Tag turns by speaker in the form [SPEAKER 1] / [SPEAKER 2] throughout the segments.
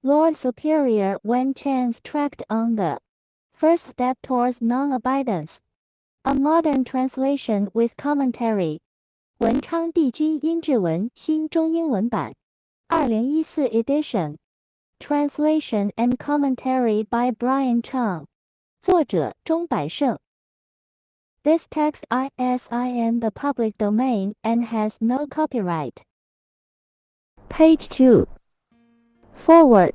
[SPEAKER 1] Lord Superior Wen Chang's tract on the first step towards non-abidance. A modern translation with commentary. 文昌帝君阴騭文新中英文版2014 edition. Translation and commentary by Wen Chang. 作者钟百胜。This text is in the public domain and has no copyright. Page 2. Forward.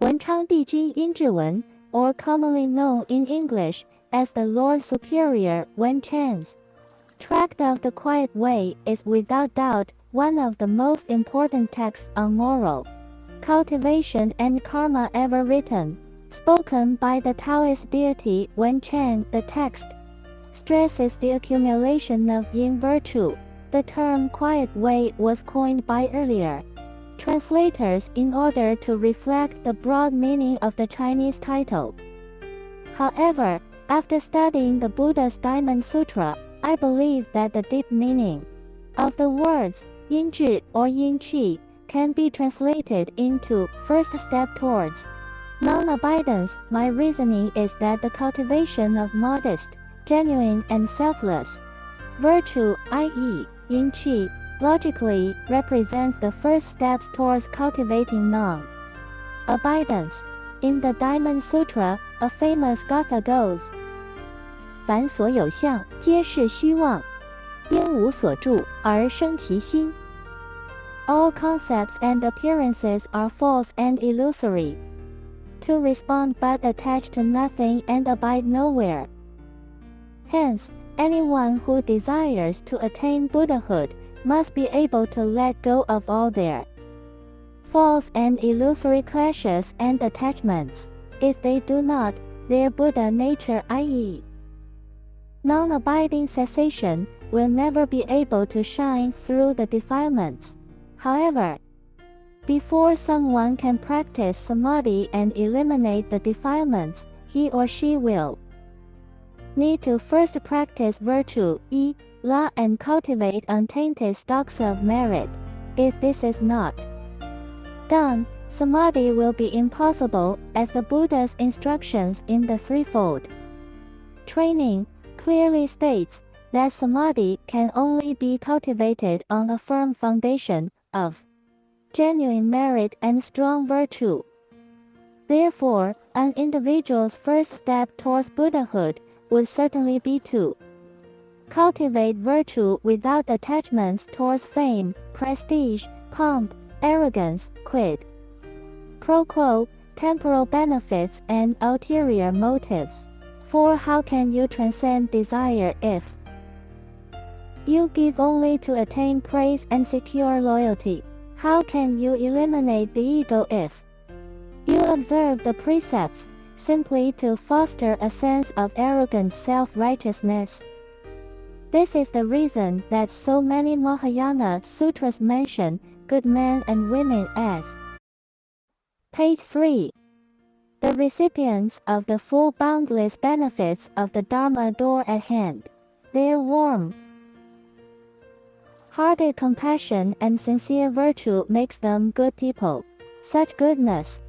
[SPEAKER 1] 文昌帝君阴騭文, or commonly known in English as the Lord Superior Wen Chang's Tract of the Quiet Way is without doubt one of the most important texts on moral cultivation and karma ever written, spoken by the Taoist deity Wen Chang. The text stresses the accumulation of yin virtue. The term quiet way was coined by earlier translators in order to reflect the broad meaning of the Chinese title. However, after studying the Buddha's Diamond Sutra, I believe that the deep meaning of the words yin zhi or yin qi can be translated into first step towards non-abidance. My reasoning is that the cultivation of modest, genuine and selfless virtue, i.e., yin qi, logically represents the first steps towards cultivating non-abidance. In the Diamond Sutra, a famous gatha goes, 凡所有相，皆是虚妄，因无所住而生其心。All concepts and appearances are false and illusory. To respond but attach to nothing and abide nowhere. Hence, anyone who desires to attain Buddhahood must be able to let go of all their false and illusory clashes and attachments. If they do not, their Buddha nature, i.e., non-abiding cessation, will never be able to shine through the defilements. However, before someone can practice Samadhi and eliminate the defilements, he or she will need to first practice virtue, law, and cultivate untainted stocks of merit. If this is not done, Samadhi will be impossible, as the Buddha's instructions in the threefold training clearly states that Samadhi can only be cultivated on a firm foundation of genuine merit and strong virtue. Therefore, an individual's first step towards Buddhahood would certainly be to cultivate virtue without attachments towards fame, prestige, pomp, arrogance, quid pro quo, temporal benefits and ulterior motives. For how can you transcend desire if you give only to attain praise and secure loyalty? How can you eliminate the ego if you observe the precepts simply to foster a sense of arrogant self-righteousness? This is the reason that so many Mahayana Sutras mention good men and women as Page 3. The recipients of the full boundless benefits of the Dharma door at hand. Their warm-hearted compassion and sincere virtue makes them good people. Such goodness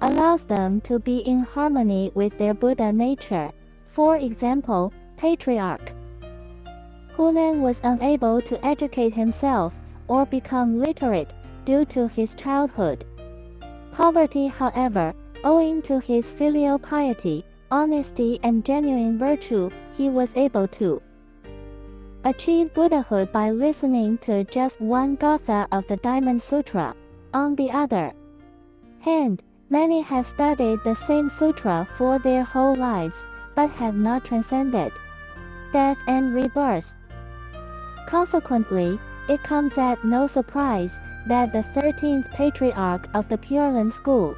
[SPEAKER 1] allows them to be in harmony with their Buddha nature. For example, Patriarch Hunan was unable to educate himself or become literate due to his childhood poverty. However, owing to his filial piety, honesty and genuine virtue, he was able to achieve Buddhahood by listening to just one gatha of the Diamond Sutra. On the other hand, many have studied the same sutra for their whole lives, but have not transcended death and rebirth. Consequently, it comes at no surprise that the 13th patriarch of the Pure Land school,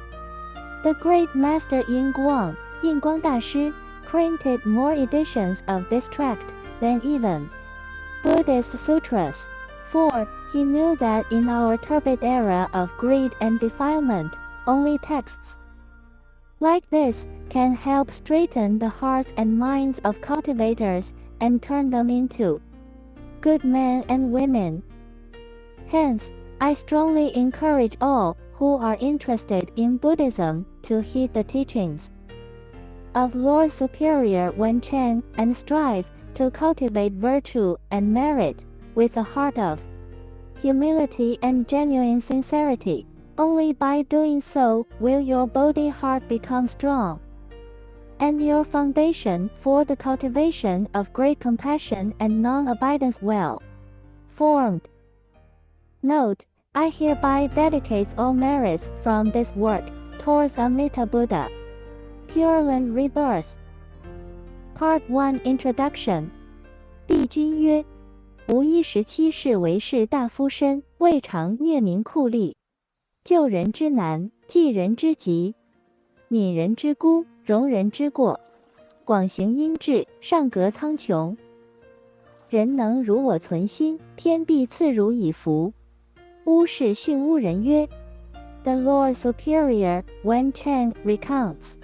[SPEAKER 1] the Great Master Yin Guang, 印光大师, printed more editions of this tract than even Buddhist Sutras. For he knew that in our turbid era of greed and defilement, only texts like this can help straighten the hearts and minds of cultivators and turn them into good men and women. Hence, I strongly encourage all who who are interested in Buddhism to heed the teachings of Lord Superior Wen Chang and strive to cultivate virtue and merit with a heart of humility and genuine sincerity. Only by doing so will your body heart become strong, and your foundation for the cultivation of great compassion and non-abidance well formed. Note: I hereby dedicate all merits from this work towards Amita Buddha. Pure Land Rebirth. Part 1 Introduction. 帝君曰：吾一17世为士大夫身，未尝虐民酷吏，救人之难，济人之急，悯人之孤，容人之过，广行阴质，上革苍穹。人能如我存心，天必赐汝以福。巫士训巫人曰 ：The Lord Superior Wen Chang recounts,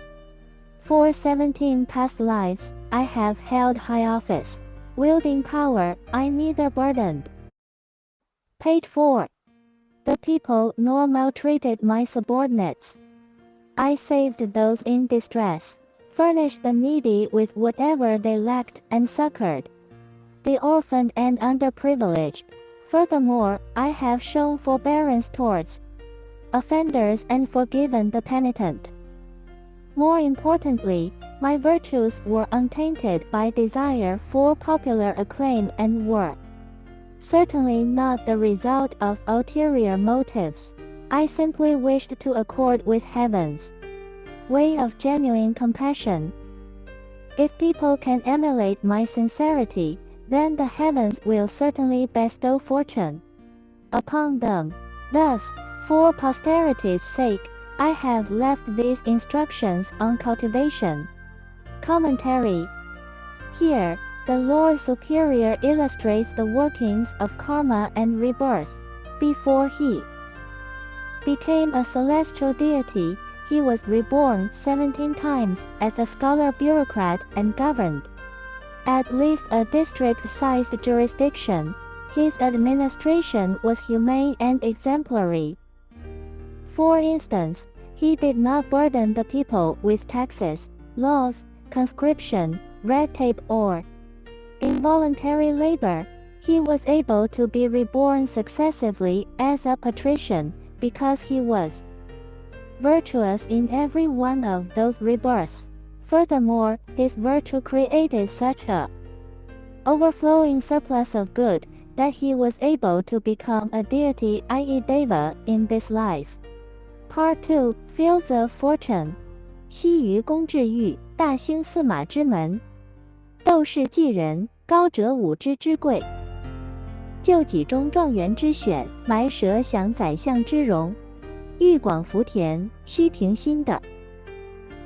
[SPEAKER 1] For 17 past lives, I have held high office. Wielding power, I neither burdened. Page 4. The people nor maltreated my subordinates. I saved those in distress, furnished the needy with whatever they lacked, and succored the orphaned and underprivileged. Furthermore, I have shown forbearance towards offenders and forgiven the penitent. More importantly, my virtues were untainted by desire for popular acclaim and were certainly not the result of ulterior motives. I simply wished to accord with heaven's way of genuine compassion. If people can emulate my sincerity, then the heavens will certainly bestow fortune upon them. Thus, for posterity's sake, I have left these instructions on cultivation. Commentary. Here, the Lord Superior illustrates the workings of karma and rebirth. Before he became a celestial deity, he was reborn 17 times as a scholar bureaucrat and governed at least a district-sized jurisdiction. His administration was humane and exemplary. For instance, he did not burden the people with taxes, laws, conscription, red tape, or involuntary labor. He was able to be reborn successively as a patrician because he was virtuous in every one of those rebirths. Furthermore, his virtue created such a overflowing surplus of good that he was able to become a deity, i.e. Deva, in this life. Part 2 Fields of Fortune. 西于公至玉，大兴驷马之门。斗士济人，高者五之之贵。救己中状元之选，埋蛇享宰相之荣。欲广福田，须平心的。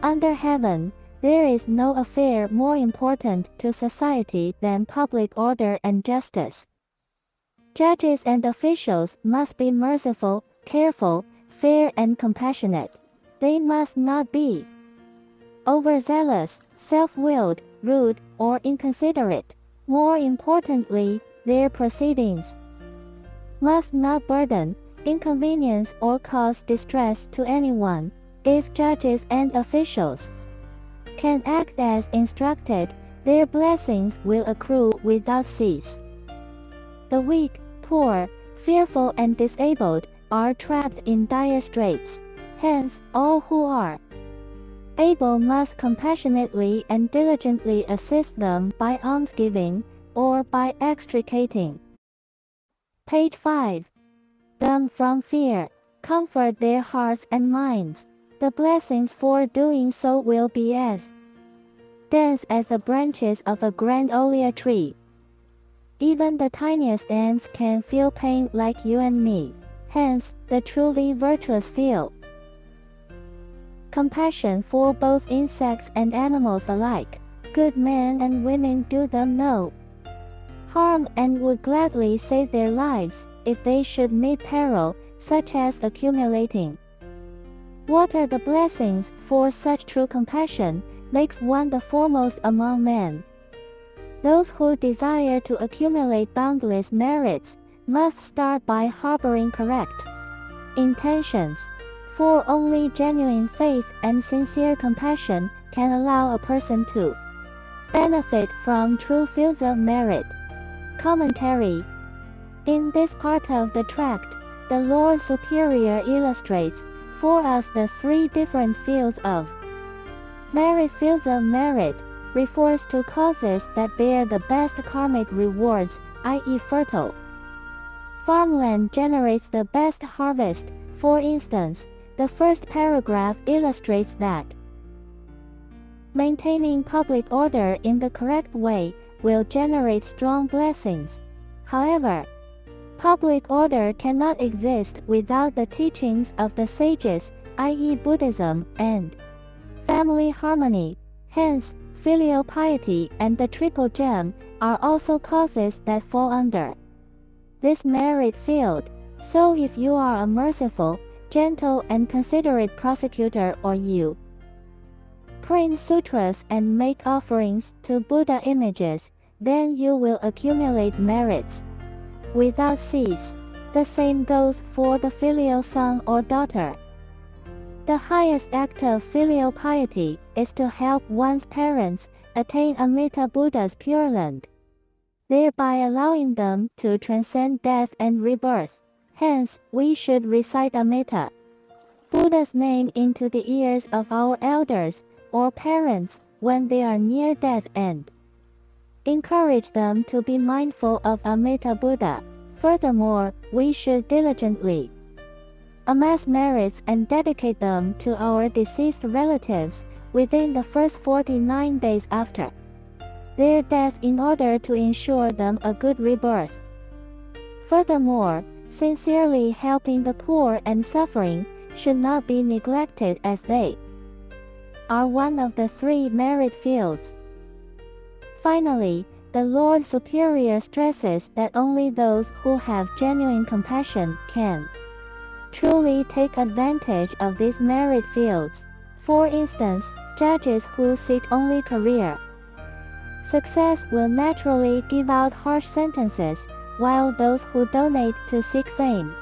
[SPEAKER 1] Under heaven, there is no affair more important to society than public order and justice. Judges and officials must be merciful, careful, fair and compassionate. They must not be overzealous, self-willed, rude, or inconsiderate. More importantly, their proceedings must not burden, inconvenience, or cause distress to anyone. If judges and officials can act as instructed, their blessings will accrue without cease. The weak, poor, fearful, and disabled are trapped in dire straits. Hence, all who are able must compassionately and diligently assist them by almsgiving or by extricating. Page 5. Them from fear. Comfort their hearts and minds. The blessings for doing so will be as dense as the branches of a grand oleander tree. Even the tiniest ants can feel pain like you and me. Hence, the truly virtuous feel compassion for both insects and animals alike. Good men and women do them no harm and would gladly save their lives if they should meet peril, such as accumulating water. The blessings for such true compassion makes one the foremost among men. Those who desire to accumulate boundless merits must start by harboring correct intentions. for only genuine faith and sincere compassion can allow a person to benefit from true fields of merit. Commentary. In this part of the tract, the Lord Superior illustrates for us the three different fields of merit. Fields of merit refers to causes that bear the best karmic rewards, i.e. fertile farmland generates the best harvest. For instance, the first paragraph illustrates that maintaining public order in the correct way will generate strong blessings. However, public order cannot exist without the teachings of the sages, i.e. Buddhism, and family harmony. Hence, filial piety and the triple gem are also causes that fall under this merit field. So if you are a merciful, gentle and considerate prosecutor, or you print sutras and make offerings to Buddha images, then you will accumulate merits without cease. The same goes for the filial son or daughter. The highest act of filial piety is to help one's parents attain Amita Buddha's Pure Land, thereby allowing them to transcend death and rebirth. Hence, we should recite Amita Buddha's name into the ears of our elders or parents when they are near death and encourage them to be mindful of Amita Buddha. Furthermore, we should diligently amass merits and dedicate them to our deceased relatives within the first 49 days after their death in order to ensure them a good rebirth. Furthermore, sincerely helping the poor and suffering should not be neglected, as they are one of the three merit fields. Finally, the Lord Superior stresses that only those who have genuine compassion can truly take advantage of these merit fields. For instance, judges who seek only career success will naturally give out harsh sentences, while those who donate to seek fame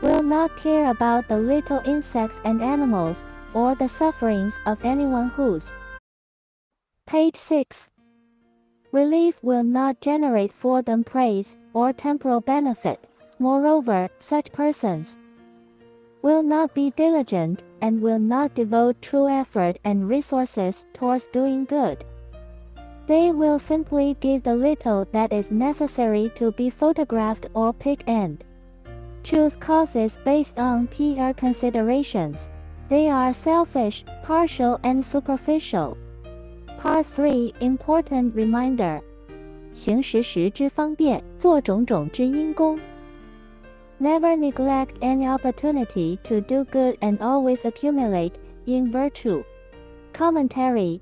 [SPEAKER 1] will not care about the little insects and animals or the sufferings of anyone whose page 6 relief will not generate for them praise or temporal benefit. Moreover, such persons will not be diligent and will not devote true effort and resources towards doing good. They will simply give the little that is necessary to be photographed or pick and choose causes based on PR considerations. They are selfish, partial and superficial. Part 3 Important Reminder 行时时之方便，做种种之因功。Never neglect any opportunity to do good and always accumulate in virtue. Commentary.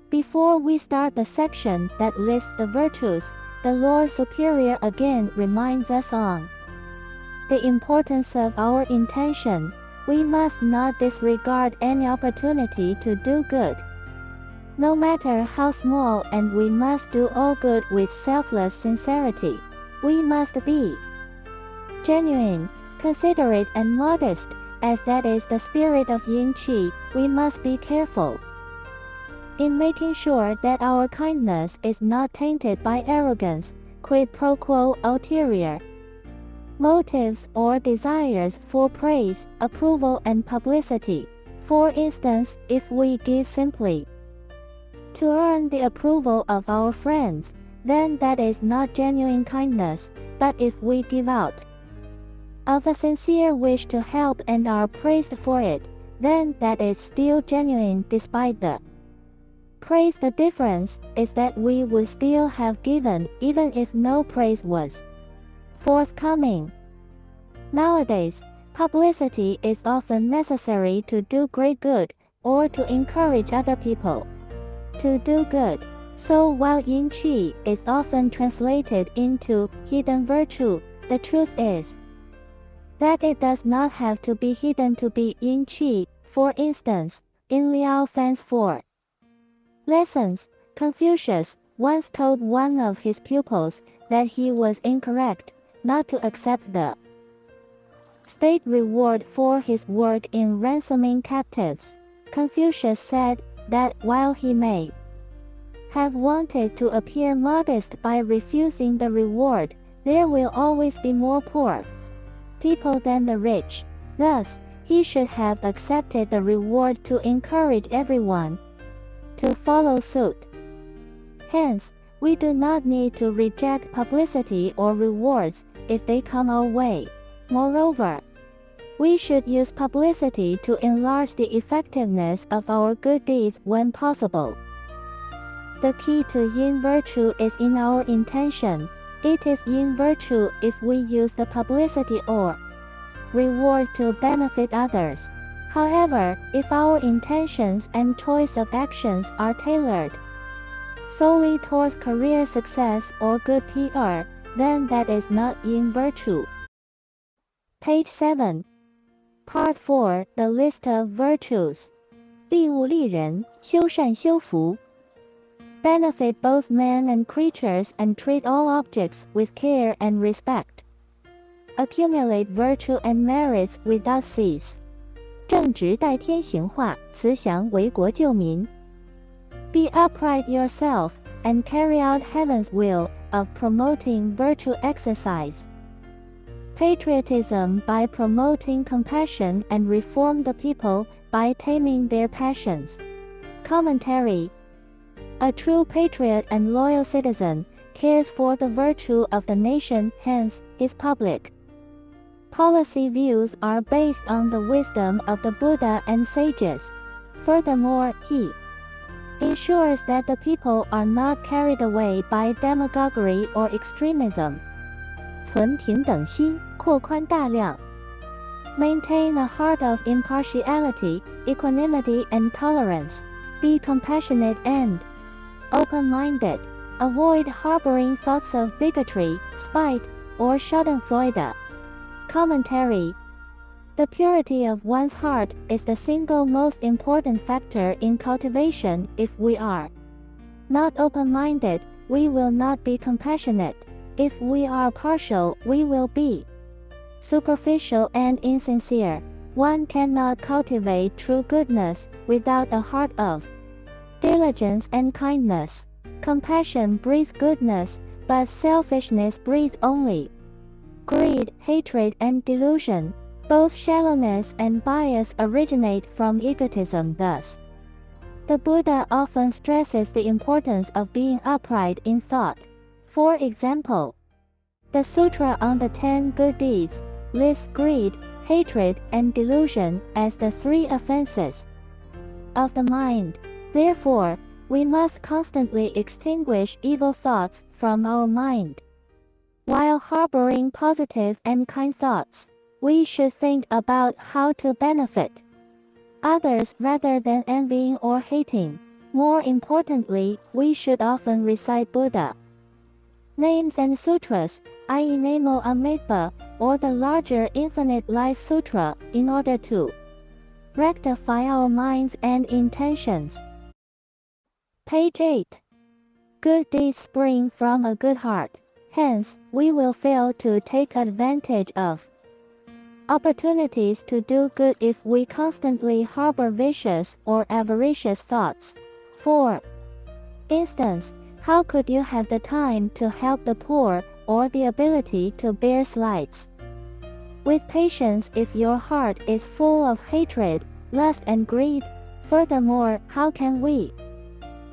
[SPEAKER 1] Before we start the section that lists the virtues, the Lord Superior again reminds us on the importance of our intention. We must not disregard any opportunity to do good, no matter how small, and we must do all good with selfless sincerity. We must be genuine, considerate and modest, as that is the spirit of Yin Qi. We must be careful in making sure that our kindness is not tainted by arrogance, quid pro quo, ulterior motives or desires for praise, approval and publicity. For instance, if we give simply to earn the approval of our friends, then that is not genuine kindness. But if we give out of a sincere wish to help and are praised for it, then that is still genuine despite the praise. The difference is that we would still have given even if no praise was forthcoming. Nowadays, publicity is often necessary to do great good or to encourage other people to do good. So while Yin Qi is often translated into hidden virtue, the truth is that it does not have to be hidden to be Yin Qi. For instance, in Liao Fan's 4 lessons, Confucius once told one of his pupils that he was incorrect not to accept the state reward for his work in ransoming captives. Confucius said that while he may have wanted to appear modest by refusing the reward, there will always be more poor people than the rich. Thus, he should have accepted the reward to encourage everyone to follow suit. Hence, we do not need to reject publicity or rewards if they come our way. Moreover, we should use publicity to enlarge the effectiveness of our good deeds when possible. The key to yin virtue is in our intention. It is yin virtue if we use the publicity or reward to benefit others. However, if our intentions and choice of actions are tailored solely towards career success or good PR, then that is not yin virtue. Page 7. Part 4. The list of virtues. 利物利人，修善修福。Benefit both men and creatures and treat all objects with care and respect. Accumulate virtue and merits without cease. 正直代天行化，慈祥为国救民。Be upright yourself and carry out heaven's will of promoting virtue exercise. Patriotism by promoting compassion and reform the people by taming their passions. Commentary. A true patriot and loyal citizen cares for the virtue of the nation, hence, his public policy views are based on the wisdom of the Buddha and sages. Furthermore, he ensures that the people are not carried away by demagoguery or extremism. 存平等心，扩宽大量。Maintain a heart of impartiality, equanimity and tolerance. Be compassionate and open-minded. Avoid harboring thoughts of bigotry, spite, or schadenfreude. Commentary. The purity of one's heart is the single most important factor in cultivation. If we are not open-minded, we will not be compassionate. If we are partial, we will be superficial and insincere. One cannot cultivate true goodness without a heart of diligence and kindness. Compassion breeds goodness, but selfishness breeds only greed, hatred, and delusion. Both shallowness and bias originate from egotism. Thus, the Buddha often stresses the importance of being upright in thought. For example, the Sutra on the 10 Good Deeds lists greed, hatred, and delusion as the 3 offenses of the mind. Therefore, we must constantly extinguish evil thoughts from our mind. While harboring positive and kind thoughts, we should think about how to benefit others rather than envying or hating. More importantly, we should often recite Buddha names and sutras, i.e. Namo, Amita, or the larger Infinite Life Sutra, in order to rectify our minds and intentions. Page 8. Good deeds spring from a good heart. Hence, we will fail to take advantage of opportunities to do good if we constantly harbor vicious or avaricious thoughts. For instance, how could you have the time to help the poor or the ability to bear slights with patience if your heart is full of hatred, lust, and greed? Furthermore, how can we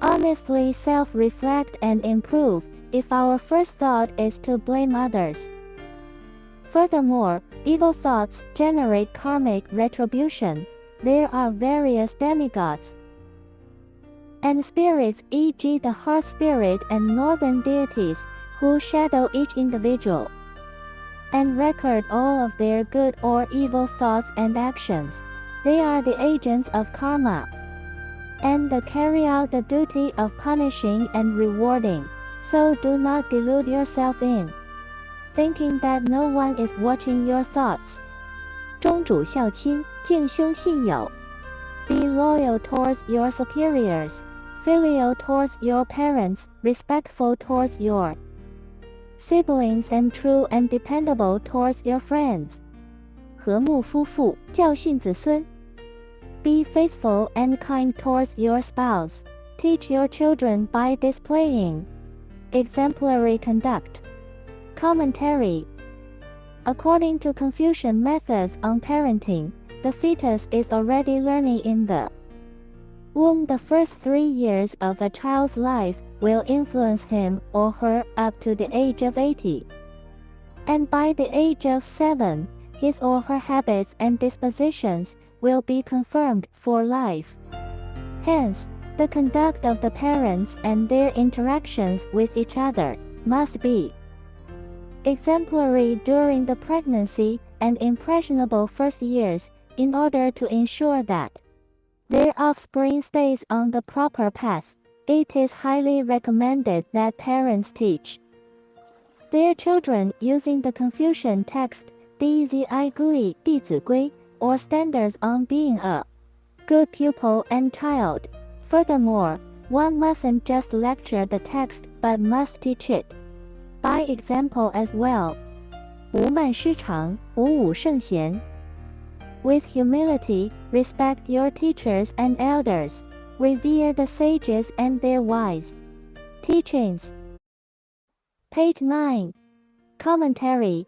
[SPEAKER 1] honestly self-reflect and improve if our first thought is to blame others? Furthermore, evil thoughts generate karmic retribution. There are various demigods and spirits, e.g. the heart spirit and northern deities, who shadow each individual and record all of their good or evil thoughts and actions. They are the agents of karma and they carry out the duty of punishing and rewarding. So do not delude yourself in thinking that no one is watching your thoughts. 忠主孝亲，敬兄信友。Be loyal towards your superiors, filial towards your parents, respectful towards your siblings, and true and dependable towards your friends. 和睦夫妇，教训子孙。Be faithful and kind towards your spouse. Teach your children by displaying exemplary conduct. Commentary. According to Confucian methods on parenting, the fetus is already learning in the womb. The first 3 years of a child's life will influence him or her up to the age of 80. And by the age of 7, his or her habits and dispositions will be confirmed for life. Hence, the conduct of the parents and their interactions with each other must be exemplary during the pregnancy and impressionable first years in order to ensure that their offspring stays on the proper path. It is highly recommended that parents teach their children using the Confucian text Zi弟子规 or standards on being a good pupil and child. Furthermore, one mustn't just lecture the text but must teach it by example as well. 无慢失常，无武圣贤。With humility, respect your teachers and elders. Revere the sages and their wise teachings. Page 9. Commentary.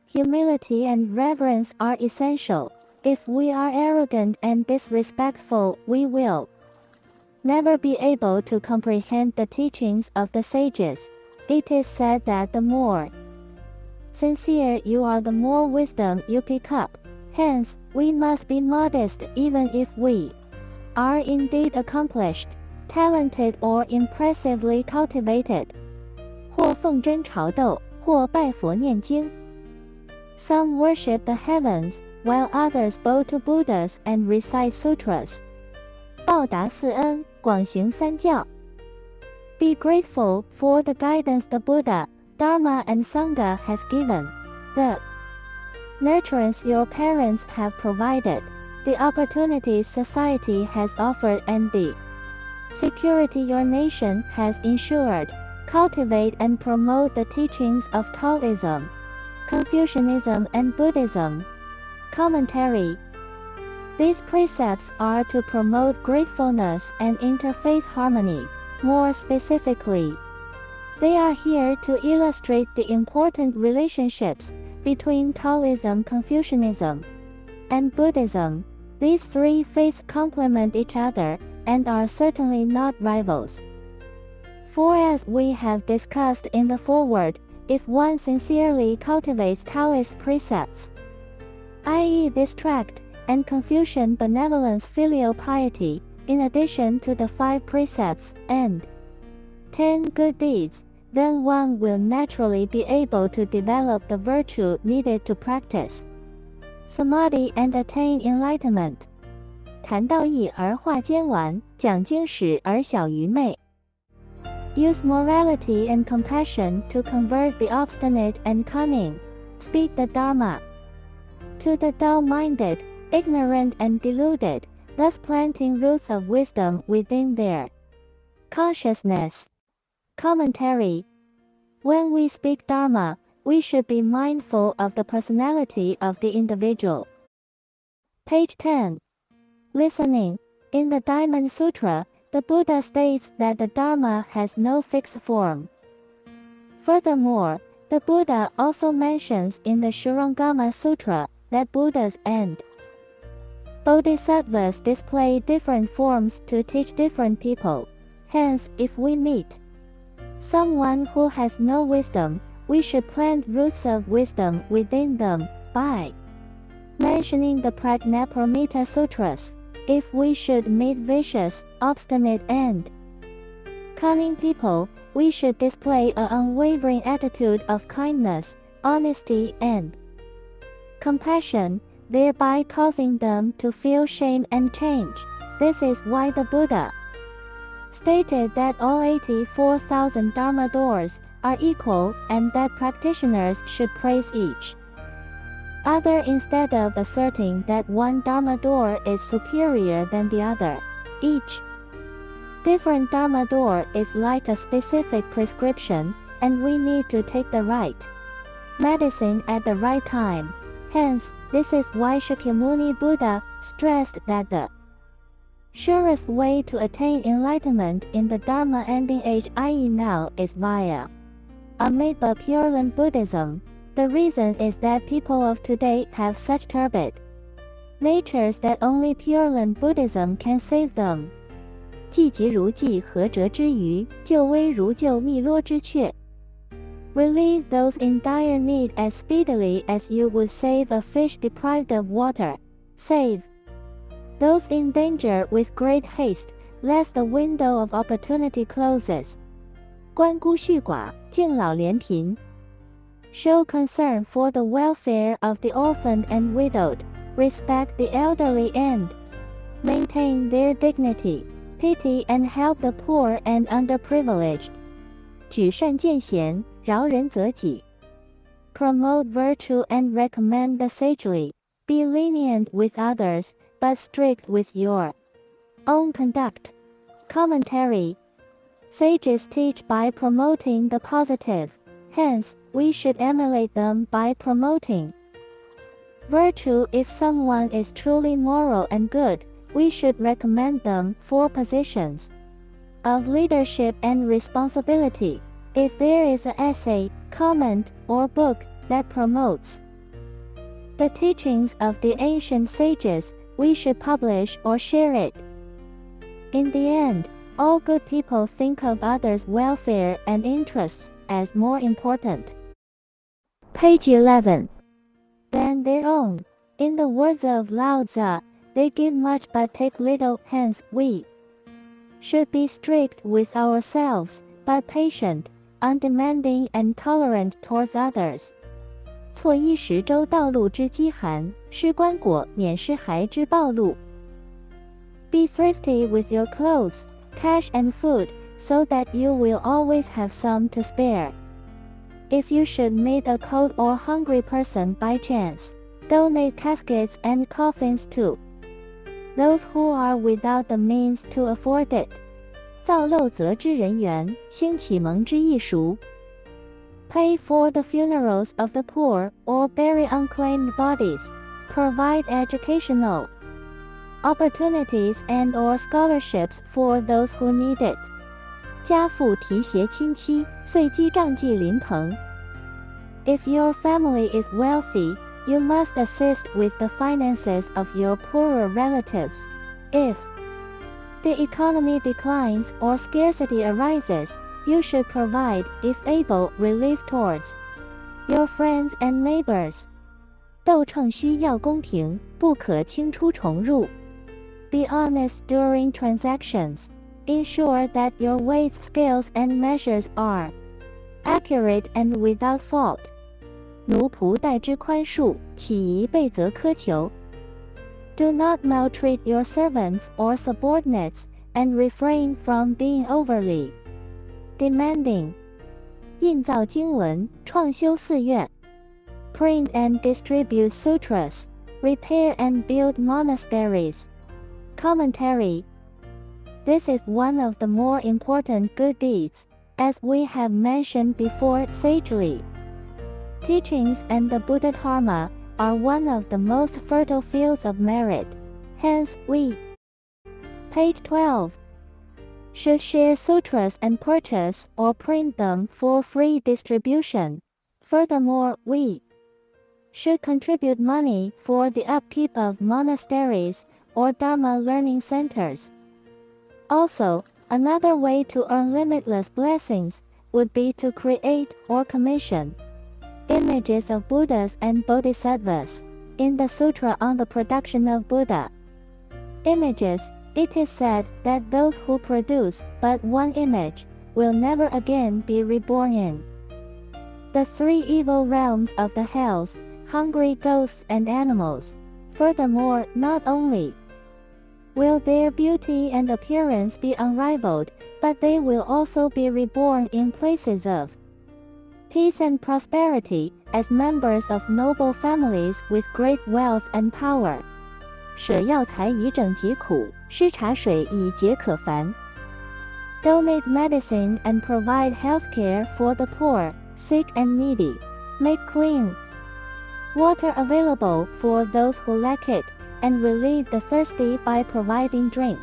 [SPEAKER 1] Humility and reverence are essential. If we are arrogant and disrespectful, we will never be able to comprehend the teachings of the sages. It is said that the more sincere you are, the more wisdom you pick up. Hence, we must be modest even if we are indeed accomplished, talented or impressively cultivated. 或奉真朝斗，或拜佛念经。Some worship the heavens, while others bow to Buddhas and recite sutras. 报答四恩，广行三教。Be grateful for the guidance the Buddha, Dharma and Sangha has given, the nurturance your parents have provided, the opportunities society has offered and the security your nation has ensured. Cultivate and promote the teachings of Taoism, Confucianism and Buddhism. Commentary. These precepts are to promote gratefulness and interfaith harmony. More specifically, they are here to illustrate the important relationships between Taoism, Confucianism, and Buddhism. These three faiths complement each other and are certainly not rivals. For as we have discussed in the foreword, if one sincerely cultivates Taoist precepts, i.e. this tract, and Confucian benevolence filial piety, in addition to the 5 precepts and 10 good deeds, then one will naturally be able to develop the virtue needed to practice Samadhi and attain enlightenment. 谈道义而化奸顽，讲经史而小愚昧。Use morality and compassion to convert the obstinate and cunning. Speak the Dharma to the dull-minded, ignorant and deluded, thus planting roots of wisdom within their consciousness. Commentary. When we speak Dharma, we should be mindful of the personality of the individual. Page 10. Listening. In the Diamond Sutra, the Buddha states that the Dharma has no fixed form. Furthermore, the Buddha also mentions in the Shurangama Sutra that Buddhas and Bodhisattvas display different forms to teach different people. Hence, if we meet someone who has no wisdom, we should plant roots of wisdom within them by mentioning the Prajnaparamita Sutras. If we should meet vicious, obstinate and cunning people, we should display an unwavering attitude of kindness, honesty and compassion, thereby causing them to feel shame and change. This is why the Buddha stated that all 84,000 Dharma doors are equal and that practitioners should praise each other instead of asserting that one Dharma door is superior than the other. Each different Dharma door is like a specific prescription, and we need to take the right medicine at the right time. Hence, This is why Shakyamuni Buddha stressed that the surest way to attain enlightenment in the Dharma ending age, i.e. now, is via Amita Pure Land Buddhism. The reason is that people of today have such turbid natures that only Pure Land Buddhism can save them. 济急如济合辙之鱼，救危如救汨罗之雀。Relieve those in dire need as speedily as you would save a fish deprived of water. Save those in danger with great haste, lest the window of opportunity closes. 鳏孤恤寡，敬老怜贫。Show concern for the welfare of the orphaned and widowed. Respect the elderly and maintain their dignity. Pity and help the poor and underprivileged. 举善荐贤，饶人则己。Promote virtue and recommend the sagely. Be lenient with others, but strict with your own conduct. Commentary. Sages teach by promoting the positive. Hence, we should emulate them by promoting virtue. If someone is truly moral and good, we should recommend them for positions of leadership and responsibility. If there is an essay, comment, or book that promotes the teachings of the ancient sages, we should publish or share it. In the end, all good people think of others' welfare and interests as more important. Page 11. Than their own. In the words of Lao Tzu, they give much but take little, hence we should be strict with ourselves, but patient, undemanding and tolerant towards others. 错衣食周道路之饥寒，施棺椁免尸骸之暴露。Be thrifty with your clothes, cash and food, so that you will always have some to spare. If you should meet a cold or hungry person by chance, donate caskets and coffins too. Those who are without the means to afford it. 造陋泽之人缘，兴启蒙之艺熟。Pay for the funerals of the poor, or bury unclaimed bodies. Provide educational opportunities and or scholarships for those who need it. 家父提携亲戚，岁积仗济邻朋。If your family is wealthy, you must assist with the finances of your poorer relatives. If the economy declines or scarcity arises, you should provide, if able, relief towards your friends and neighbors. 斗秤需要公平，不可轻出重入。Be honest during transactions. Ensure that your weights, scales and measures are accurate and without fault. 奴仆待之宽恕，岂疑备责苛求。Do not maltreat your servants or subordinates, and refrain from being overly demanding. 印造经文，创修寺院。Print and distribute sutras. Repair and build monasteries. Commentary. This is one of the more important good deeds, as we have mentioned before. Sagely teachings and the Buddha Dharma are one of the most fertile fields of merit. Hence, we, page 12, should share sutras and purchase or print them for free distribution. Furthermore, we should contribute money for the upkeep of monasteries or Dharma learning centers. Also, another way to earn limitless blessings would be to create or commission images of Buddhas and Bodhisattvas. In the Sutra on the Production of Buddha Images, it is said that those who produce but one image will never again be reborn in the three evil realms of the hells, hungry ghosts and animals. Furthermore, not only will their beauty and appearance be unrivaled, but they will also be reborn in places of peace and prosperity, as members of noble families with great wealth and power. 舍药材以整疾苦，施茶水以解渴烦。Donate medicine and provide health care for the poor, sick and needy. Make clean water available for those who lack it, and relieve the thirsty by providing drink.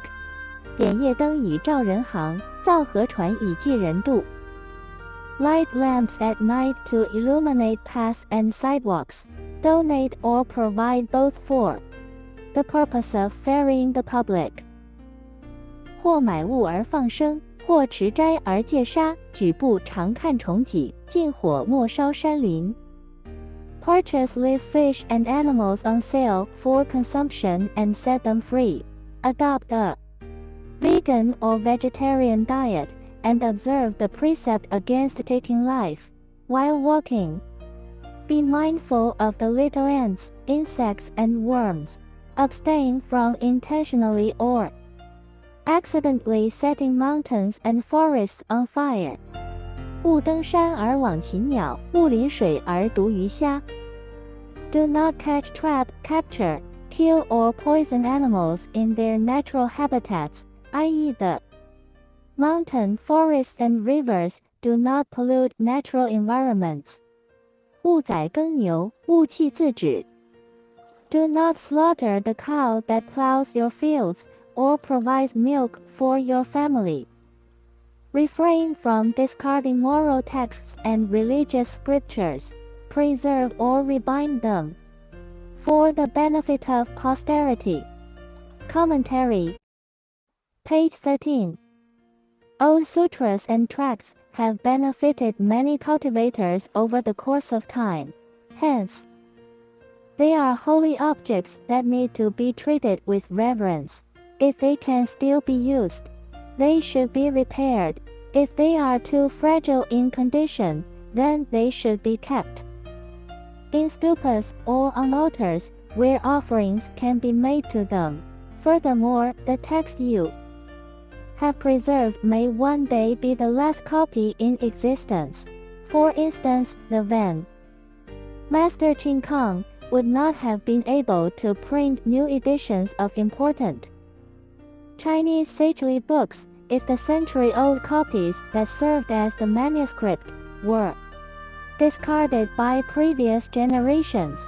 [SPEAKER 1] 点夜灯以照人行，造河船以济人度。Light lamps at night to illuminate paths and sidewalks. Donate or provide both for the purpose of ferrying the public. 或买物而放生，或持斋而戒杀，举步常看重己，禁火莫烧山林。Purchase live fish and animals on sale for consumption and set them free. Adopt a vegan or vegetarian diet, and observe the precept against taking life while walking. Be mindful of the little ants, insects, and worms. Abstain from intentionally or accidentally setting mountains and forests on fire. 勿登山而网禽鸟，勿临水而毒鱼虾。Do not catch, trap, capture, kill or poison animals in their natural habitats, i.e. the mountain, forests and rivers. Do not pollute natural environments. 勿宰耕牛，勿弃自止。Do not slaughter the cow that plows your fields, or provides milk for your family. Refrain from discarding moral texts and religious scriptures. Preserve or rebind them for the benefit of posterity. Commentary. Page 13. Old sutras and tracts have benefited many cultivators over the course of time. Hence, they are holy objects that need to be treated with reverence. If they can still be used, they should be repaired. If they are too fragile in condition, then they should be kept in stupas or on altars where offerings can be made to them. Furthermore, the text you have preserved may one day be the last copy in existence. For instance, the Wen Master Yin Guang would not have been able to print new editions of important Chinese sagely books if the century-old copies that served as the manuscript were discarded by previous generations.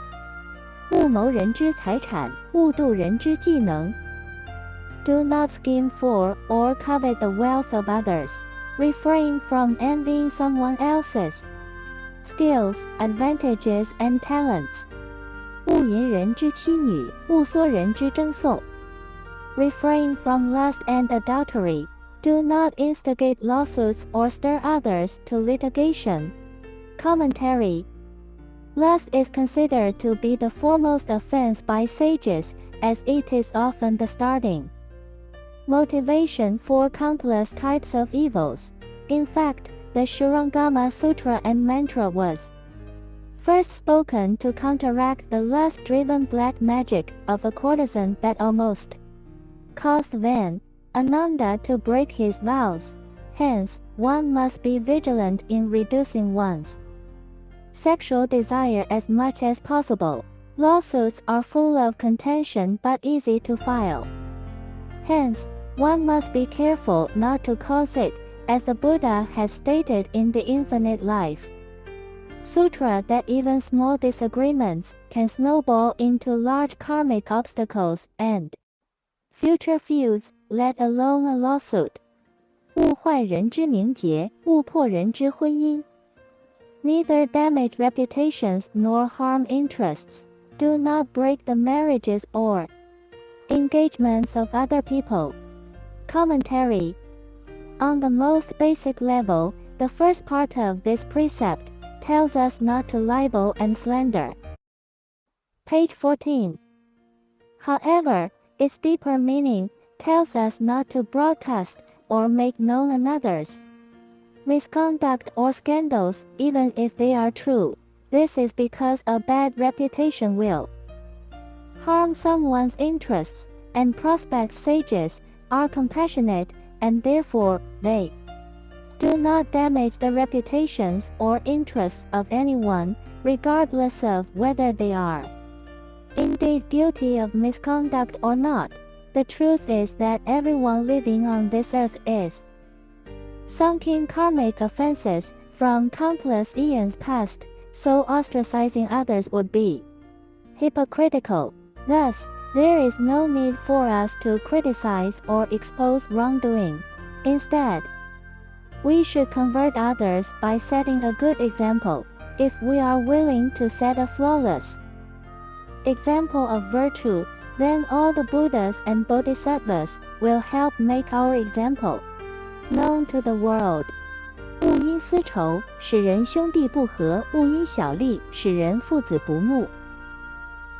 [SPEAKER 1] 勿谋人之财产，勿妒人之技能。Do not scheme for or covet the wealth of others. Refrain from envying someone else's skills, advantages, and talents. 勿淫人之妻女，勿唆人之争讼。Refrain from lust and adultery. Do not instigate lawsuits or stir others to litigation. Commentary. Lust is considered to be the foremost offense by sages, as it is often the starting motivation for countless types of evils. In fact, the Shurangama Sutra and mantra was first spoken to counteract the lust-driven black magic of a courtesan that almost caused Wen Ananda to break his vows. Hence, one must be vigilant in reducing one's sexual desire as much as possible. Lawsuits are full of contention but easy to file. Hence, one must be careful not to cause it, as the Buddha has stated in the Infinite Life Sutra that even small disagreements can snowball into large karmic obstacles and future feuds, let alone a lawsuit. 勿坏人之名节，勿破人之婚姻。Neither damage reputations nor harm interests. Do not break the marriages or engagements of other people. Commentary. On the most basic level, the first part of this precept tells us not to libel and slander. Page 14. However, its deeper meaning tells us not to broadcast or make known another's misconduct or scandals, even if they are true. This is because a bad reputation will harm someone's interests, and prospect sages are compassionate, and therefore, they do not damage the reputations or interests of anyone, regardless of whether they are indeed guilty of misconduct or not. The truth is that everyone living on this earth is sunk in karmic offenses from countless eons past, so ostracizing others would be hypocritical. Thus, there is no need for us to criticize or expose wrongdoing. Instead, we should convert others by setting a good example, if we are willing to set a flawless example of virtue, then all the Buddhas and Bodhisattvas will help make our example known to the world. 勿因私仇，使人兄弟不和；勿因小利，使人父子不睦。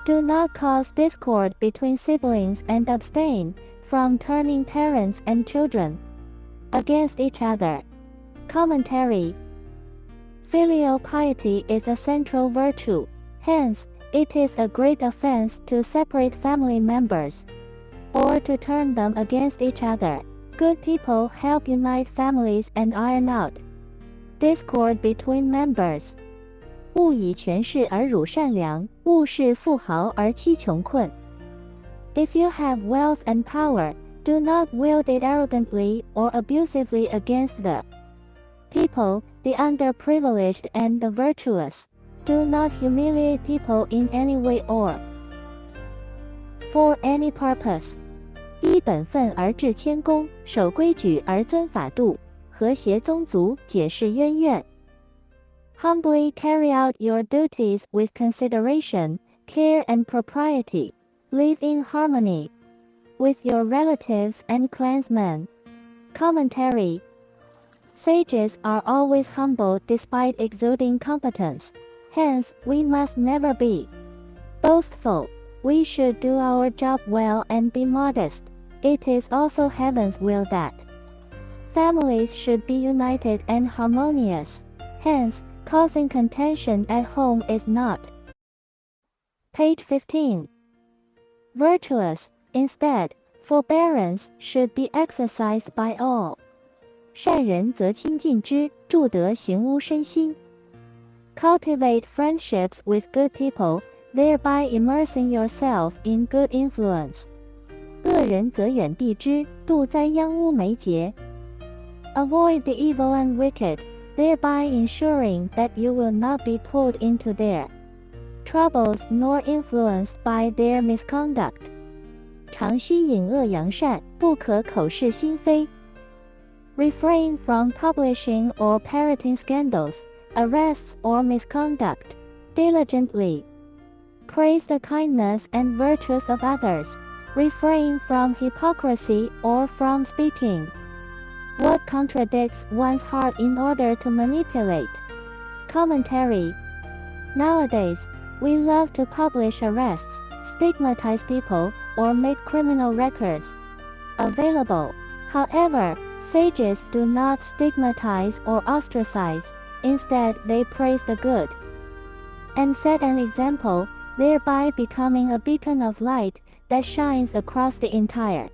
[SPEAKER 1] Do not cause discord between siblings and abstain from turning parents and children against each other. Commentary. Filial piety is a central virtue. Hence, it is a great offense to separate family members or to turn them against each other. Good people help unite families and iron out discord between members. 勿以权势而辱善良，勿视富豪而欺穷困。If you have wealth and power, do not wield it arrogantly or abusively against the people, the underprivileged and the virtuous. Do not humiliate people in any way or for any purpose. 依本分而治谦恭，守规矩而遵法度，和谐宗族，解释渊源。Humbly carry out your duties with consideration, care and propriety. Live in harmony with your relatives and clansmen. Commentary. Sages are always humble despite exuding competence. Hence, we must never be boastful. We should do our job well and be modest. It is also heaven's will that families should be united and harmonious. Hence, causing contention at home is not. Page 15. Virtuous. Instead, forbearance should be exercised by all. 善人则亲近之，助德行污身心。Cultivate friendships with good people, thereby immersing yourself in good influence. 恶人则远避之，度灾殃污媒结。Avoid the evil and wicked, thereby ensuring that you will not be pulled into their troubles nor influenced by their misconduct. 常须隐恶扬善，不可口是心非。Refrain from publishing or parroting scandals, arrests or misconduct. Diligently praise the kindness and virtues of others. Refrain from hypocrisy or from speaking what contradicts one's heart in order to manipulate. Commentary. Nowadays, we love to publish arrests, stigmatize people, or make criminal records available. However, sages do not stigmatize or ostracize. Instead, they praise the good and set an example, thereby becoming a beacon of light that shines across the entire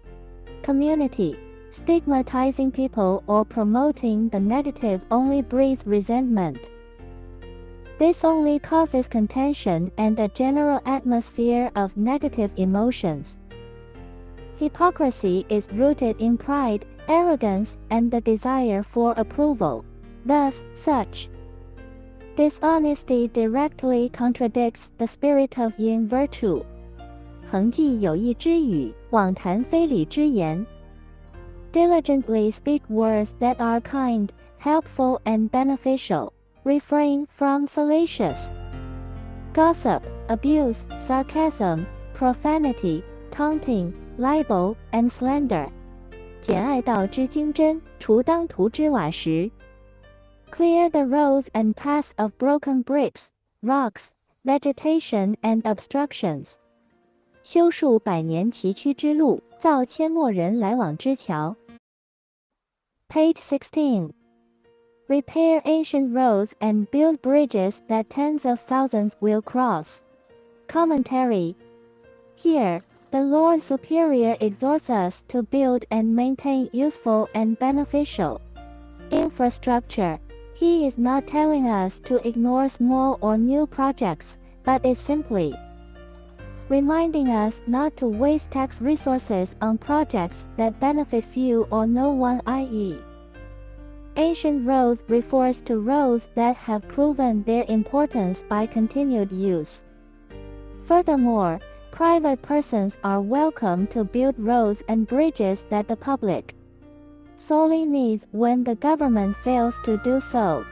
[SPEAKER 1] community. Stigmatizing people or promoting the negative only breeds resentment. This only causes contention and a general atmosphere of negative emotions. Hypocrisy is rooted in pride, arrogance, and the desire for approval. Thus, such dishonesty directly contradicts the spirit of yin virtue. 恒记有益之语，妄谈非礼之言。Diligently speak words that are kind, helpful, and beneficial. Refrain from salacious gossip, abuse, sarcasm, profanity, taunting, libel, and slander. 简爱道之精真，除当涂之瓦石。Clear the roads and paths of broken bricks, rocks, vegetation, and obstructions. 修树百年崎岖之路，造阡陌人来往之桥。Page 16. Repair ancient roads and build bridges that tens of thousands will cross. Commentary. Here, the Lord Superior exhorts us to build and maintain useful and beneficial infrastructure. He is not telling us to ignore small or new projects, but is simply reminding us not to waste tax resources on projects that benefit few or no one, i.e. ancient roads refers to roads that have proven their importance by continued use. Furthermore, private persons are welcome to build roads and bridges that the public sorely needs when the government fails to do so.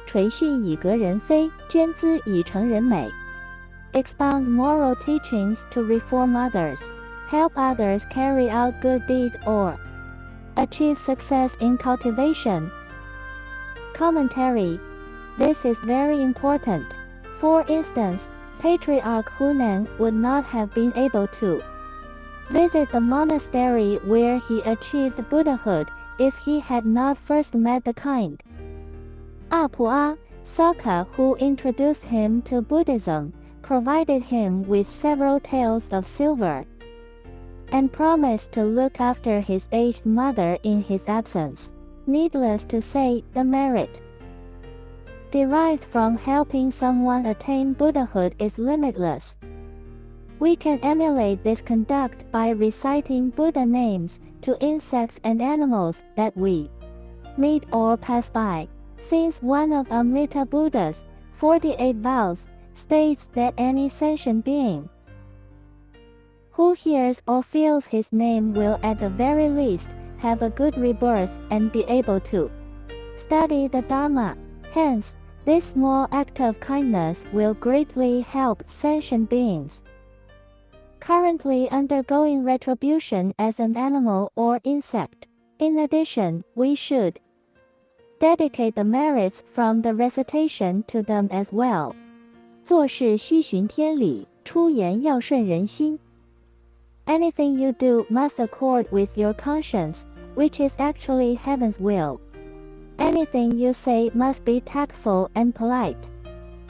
[SPEAKER 2] 垂训以革人非，捐资以成人美。
[SPEAKER 1] Expound moral teachings to reform others, help others carry out good deeds or achieve success in cultivation. Commentary. This is very important. For instance, Patriarch Hunan would not have been able to visit the monastery where he achieved Buddhahood if he had not first met the kind Apua Saka who introduced him to Buddhism, provided him with several taels of silver, and promised to look after his aged mother in his absence. Needless to say, the merit derived from helping someone attain Buddhahood is limitless. We can emulate this conduct by reciting Buddha names to insects and animals that we meet or pass by, since one of Amita Buddha's 48 vows states that any sentient being who hears or feels his name will at the very least have a good rebirth and be able to study the Dharma. Hence, this small act of kindness will greatly help sentient beings currently undergoing retribution as an animal or insect. In addition, we should dedicate the merits from the recitation to them as well.
[SPEAKER 2] 做事须循天理，出言要顺人心。
[SPEAKER 1] Anything you do must accord with your conscience, which is actually heaven's will. Anything you say must be tactful and polite.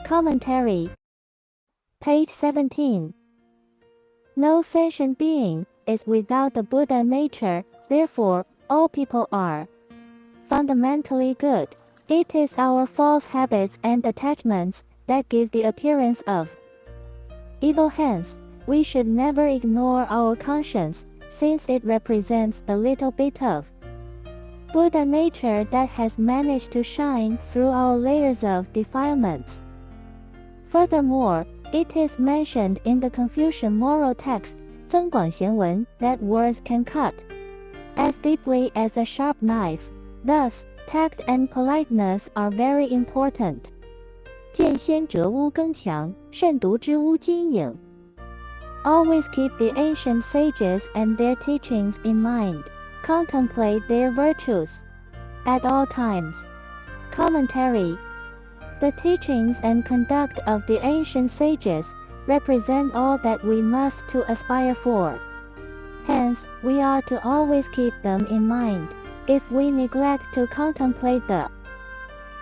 [SPEAKER 1] Commentary. Page 17. No sentient being is without the Buddha nature, therefore, all people are fundamentally good. It is our false habits and attachments that give the appearance of evil. Hence, we should never ignore our conscience, since it represents the little bit of Buddha nature that has managed to shine through our layers of defilements. Furthermore, it is mentioned in the Confucian moral text,
[SPEAKER 2] 增广贤文,
[SPEAKER 1] that words can cut as deeply as a sharp knife. Thus, tact and politeness are very important.
[SPEAKER 2] 见先折屋更强，慎独之屋今影。
[SPEAKER 1] Always keep the ancient sages and their teachings in mind. Contemplate their virtues at all times. Commentary. The teachings and conduct of the ancient sages represent all that we must to aspire for. Hence, we ought to always keep them in mind. If we neglect to contemplate the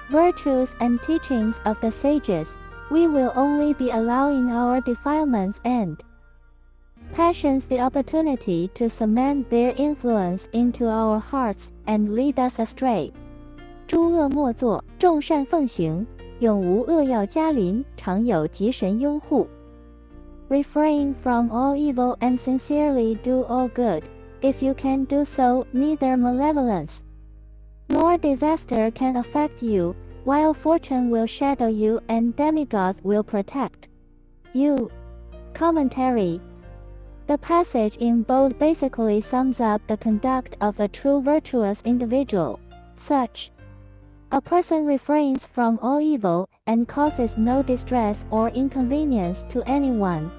[SPEAKER 1] virtues and teachings of the sages, we will only be allowing our defilements and passions the opportunity to cement their influence into our hearts and lead us astray.
[SPEAKER 2] 诸恶莫作，众善奉行，永无恶要加临，常有吉神拥护。
[SPEAKER 1] Refrain from all evil and sincerely do all good. If you can do so, neither malevolence nor disaster can affect you, while fortune will shadow you and demigods will protect you. Commentary. The passage in bold basically sums up the conduct of a true virtuous individual. Such a person refrains from all evil and causes no distress or inconvenience to anyone.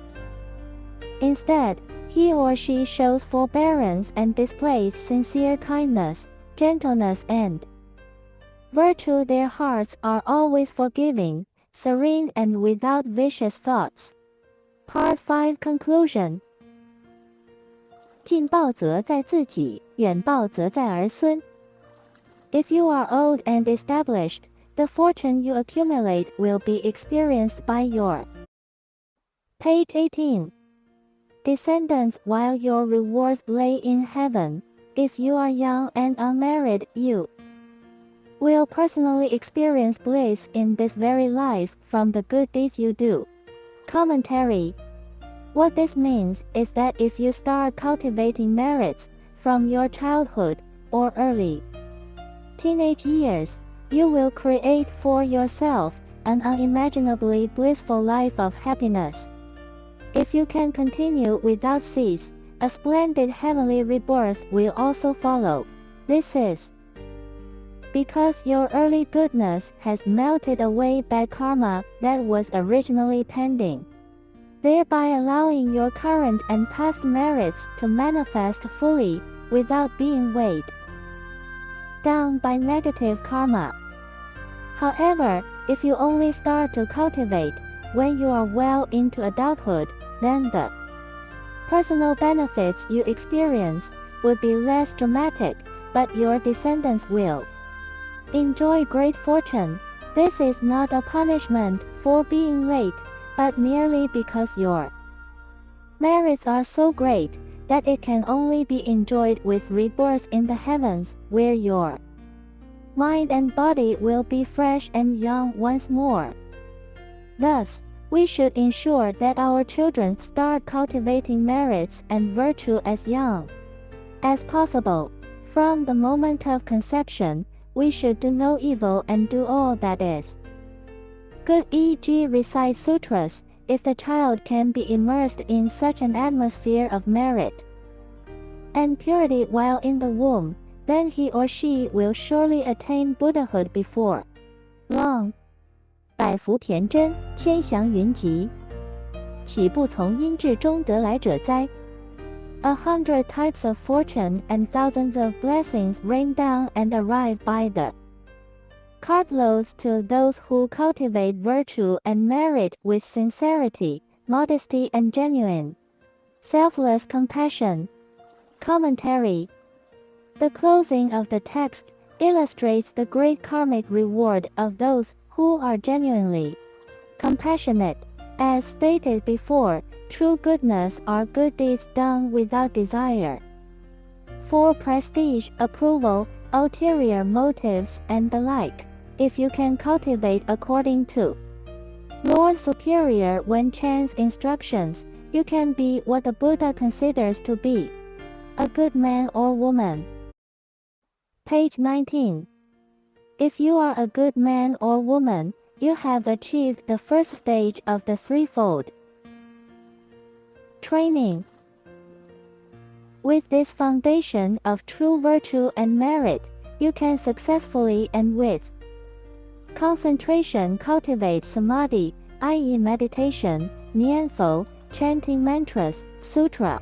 [SPEAKER 1] Instead, he or she shows forbearance and displays sincere kindness, gentleness and virtue. Their hearts are always forgiving, serene and without vicious thoughts. Part 5 Conclusion.
[SPEAKER 2] 近报则在自己，远报则在儿孙。
[SPEAKER 1] If you are old and established, the fortune you accumulate will be experienced by your Page 18. Descendants, while your rewards lay in heaven. If you are young and unmarried, you will personally experience bliss in this very life from the good deeds you do. Commentary. What this means is that if you start cultivating merits from your childhood or early teenage years, you will create for yourself an unimaginably blissful life of happiness. If you can continue without cease, a splendid heavenly rebirth will also follow. This is because your early goodness has melted away bad karma that was originally pending, thereby allowing your current and past merits to manifest fully without being weighed down by negative karma. However, if you only start to cultivate when you are well into adulthood, then the personal benefits you experience would be less dramatic, but your descendants will enjoy great fortune. This is not a punishment for being late, but merely because your merits are so great that it can only be enjoyed with rebirth in the heavens, where your mind and body will be fresh and young once more. Thus, we should ensure that our children start cultivating merits and virtue as young as possible. From the moment of conception, we should do no evil and do all that is good, e.g. recite sutras. If the child can be immersed in such an atmosphere of merit and purity while in the womb, then he or she will surely attain Buddhahood before long.
[SPEAKER 2] 百福田真，千祥云集，岂不从因智中得来者哉？
[SPEAKER 1] 100 types of fortune and thousands of blessings rain down and arrive by the cartloads to those who cultivate virtue and merit with sincerity, modesty and genuine, selfless compassion. Commentary. The closing of the text illustrates the great karmic reward of those who are genuinely compassionate. As stated before, true goodness are good deeds done without desire for prestige, approval, ulterior motives, and the like. If you can cultivate according to Lord Superior Wen Chang's instructions, you can be what the Buddha considers to be a good man or woman. Page 19. If you are a good man or woman, you have achieved the first stage of the threefold training. With this foundation of true virtue and merit, you can successfully and with concentration cultivate Samadhi, i.e. meditation, Nianfo, chanting mantras, sutra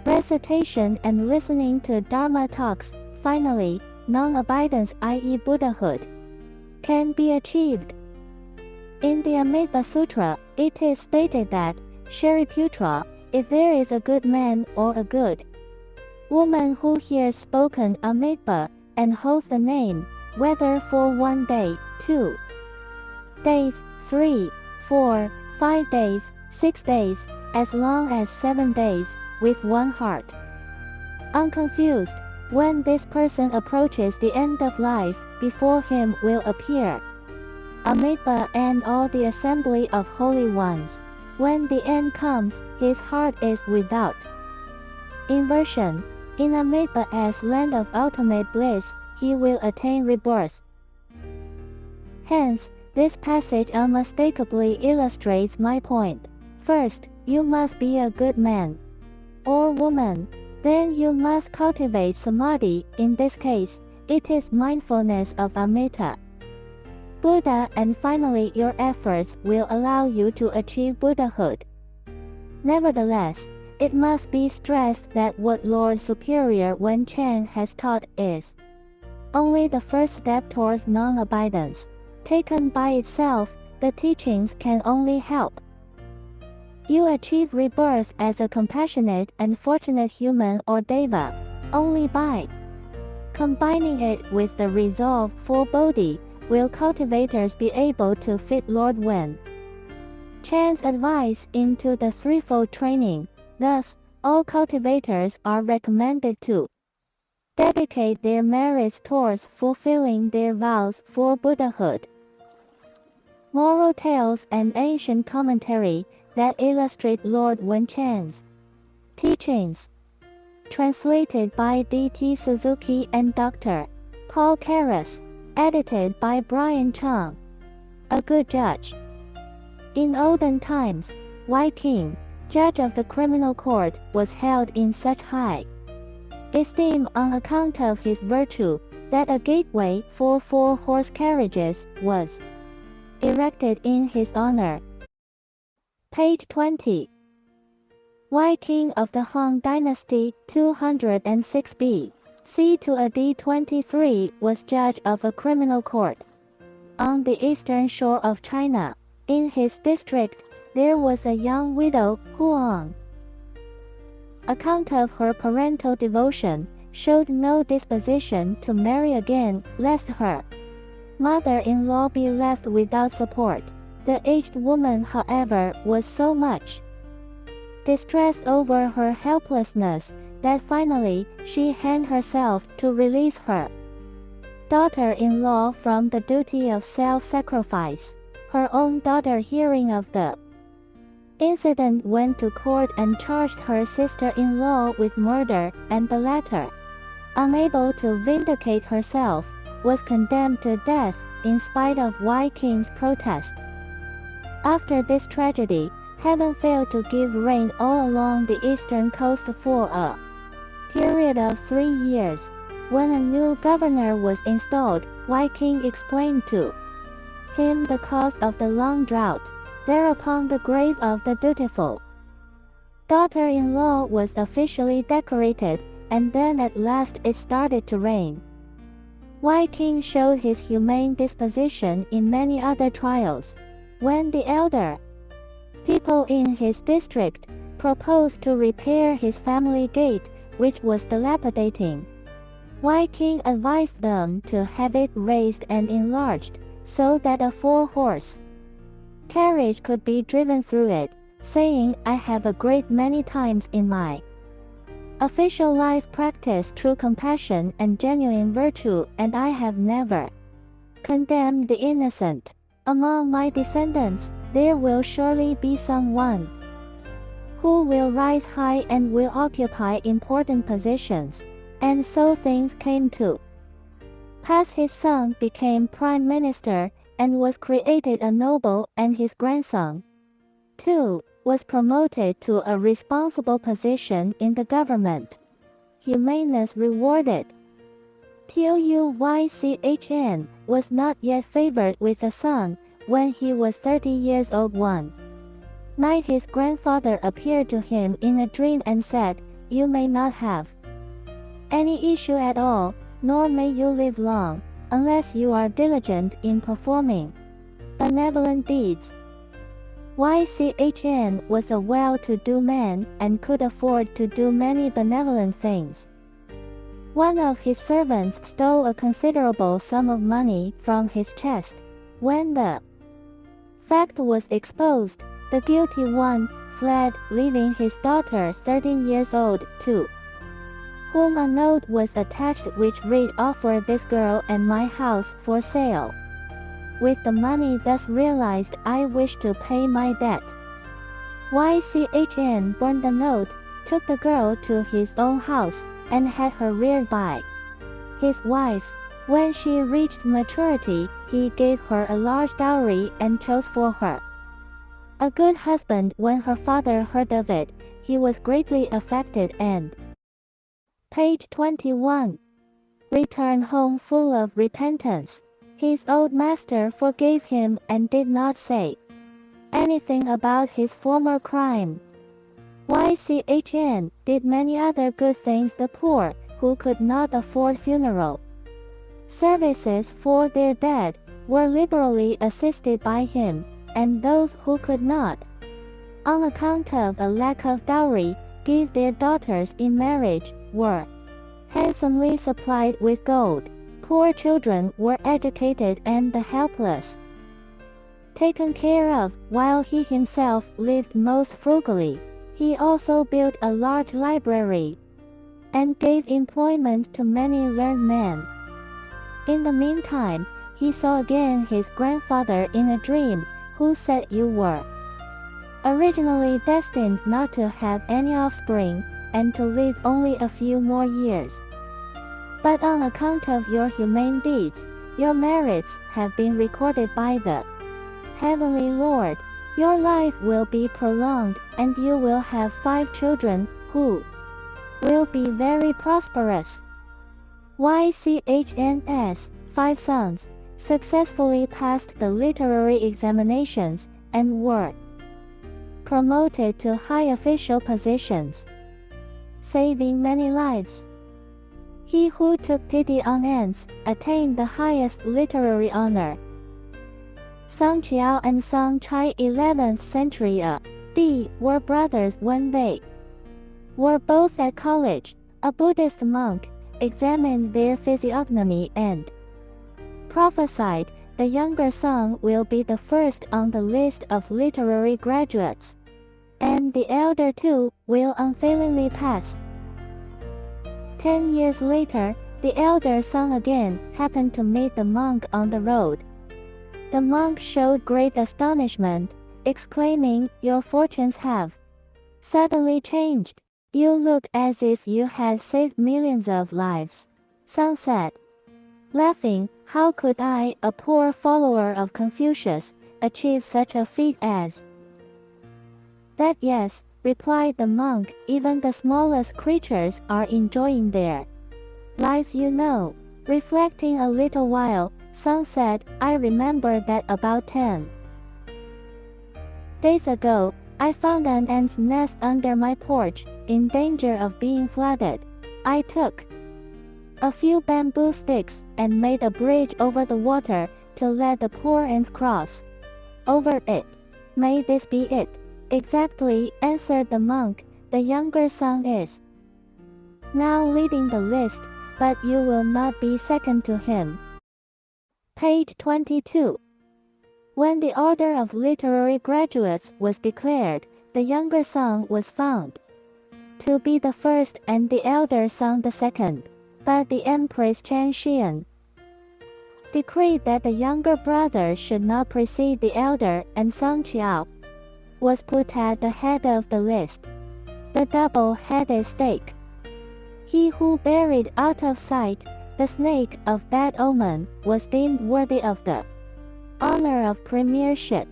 [SPEAKER 1] recitation and listening to Dharma talks. Finally, non-abidance, i.e. Buddhahood, can be achieved. In the Amita Sutra, it is stated that, Shariputra, if there is a good man or a good woman who hears spoken Amita and holds the name, whether for 1 day, 2 days, 3, 4, 5 days, 6 days, as long as 7 days, with one heart, unconfused, when this person approaches the end of life, before him will appear Amita and all the assembly of holy ones. When the end comes, his heart is without inversion. In Amita as land of ultimate bliss, he will attain rebirth. Hence, this passage unmistakably illustrates my point. First, you must be a good man or woman. Then you must cultivate Samadhi. In this case, it is mindfulness of Amita, Buddha, and finally your efforts will allow you to achieve Buddhahood. Nevertheless, it must be stressed that what Lord Superior Wen Chang has taught is only the first step towards non-abidance. Taken by itself, the teachings can only help you achieve rebirth as a compassionate and fortunate human or deva. Only by combining it with the resolve for Bodhi will cultivators be able to fit Lord Wen Chang's advice into the threefold training. Thus, all cultivators are recommended to dedicate their merits towards fulfilling their vows for Buddhahood. Moral tales and ancient commentary that illustrate Lord Wen Chang's teachings. Translated by D.T. Suzuki and Dr. Paul Karras. Edited by Brian Chung. A good judge. In olden times, Wai King, judge of the criminal court, was held in such high esteem on account of his virtue, that a gateway for 4 horse carriages was erected in his honor. Page 20. Wei King of the Han Dynasty 206 B.C. to AD 23 was judge of a criminal court on the eastern shore of China. In his district, there was a young widow who on account of her parental devotion, showed no disposition to marry again, lest her mother-in-law be left without support. The aged woman, however, was so much distressed over her helplessness that finally she hanged herself to release her daughter-in-law from the duty of self-sacrifice. Her own daughter, hearing of the incident, went to court and charged her sister-in-law with murder, and the latter, unable to vindicate herself, was condemned to death in spite of Wei King's protest. After this tragedy, heaven failed to give rain all along the eastern coast for a period of 3 years. When a new governor was installed, Wei King explained to him the cause of the long drought. Thereupon the grave of the dutiful daughter-in-law was officially decorated, and then at last it started to rain. Wei King showed his humane disposition in many other trials. When the elder people in his district proposed to repair his family gate, which was dilapidating, Wei King advised them to have it raised and enlarged, so that a 4-horse carriage could be driven through it, saying, "I have a great many times in my official life practiced true compassion and genuine virtue, and I have never condemned the innocent. Among my descendants, there will surely be someone who will rise high and will occupy important positions." And so things came to pass. His son became prime minister and was created a noble, and his grandson, too, was promoted to a responsible position in the government. Humaneness rewarded. Tuychn was not yet favored with a son. When he was 30 years old, one night his grandfather appeared to him in a dream and said, "You may not have any issue at all, nor may you live long, unless you are diligent in performing benevolent deeds." Ychn was a well-to-do man and could afford to do many benevolent things. One of his servants stole a considerable sum of money from his chest. When the fact was exposed, the guilty one fled, leaving his daughter 13 years old, to whom a note was attached which read, "Offer this girl and my house for sale. With the money thus realized, I wish to pay my debt." Ychn burned the note, took the girl to his own house, and had her reared by his wife. When she reached maturity, he gave her a large dowry and chose for her a good husband. When her father heard of it, he was greatly affected and Page 21. Returned home full of repentance. His old master forgave him and did not say anything about his former crime. Ychn did many other good things. The poor, who could not afford funeral services for their dead, were liberally assisted by him, and those who could not, on account of a lack of dowry, give their daughters in marriage, were handsomely supplied with gold. Poor children were educated and the helpless taken care of, while he himself lived most frugally. He also built a large library and gave employment to many learned men. In the meantime, he saw again his grandfather in a dream, who said, "You were originally destined not to have any offspring, and to live only a few more years. But on account of your humane deeds, your merits have been recorded by the Heavenly Lord. Your life will be prolonged, and you will have 5 children, who will be very prosperous. YCHNS, 5 sons, successfully passed the literary examinations, and were promoted to high official positions, saving many lives. He who took pity on ants attained the highest literary honor. Song Qiao and Song Chai 11th century A.D. were brothers when they were both at college. A Buddhist monk examined their physiognomy and prophesied the younger son will be the first on the list of literary graduates, and the elder too will unfailingly pass. 10 years later, the elder son again happened to meet the monk on the road. The monk showed great astonishment, exclaiming, "Your fortunes have suddenly changed. You look as if you had saved millions of lives." Son said, laughing, "How could I, a poor follower of Confucius, achieve such a feat as that?" "Yes," replied the monk, "even the smallest creatures are enjoying their lives, you know." Reflecting a little while, Son said, "I remember that about 10 days ago, I found an ant's nest under my porch, in danger of being flooded. I took a few bamboo sticks and made a bridge over the water to let the poor ants cross over it." "May this be it?" "Exactly," answered the monk. "The younger son is now leading the list, but you will not be second to him." Page 22. When the order of literary graduates was declared, the younger son was found to be the first and the elder son the second. But the Empress Chen Xian decreed that the younger brother should not precede the elder, and Song Qiao was put at the head of the list. The double-headed snake. He who buried out of sight the snake of bad omen was deemed worthy of the honor of premiership.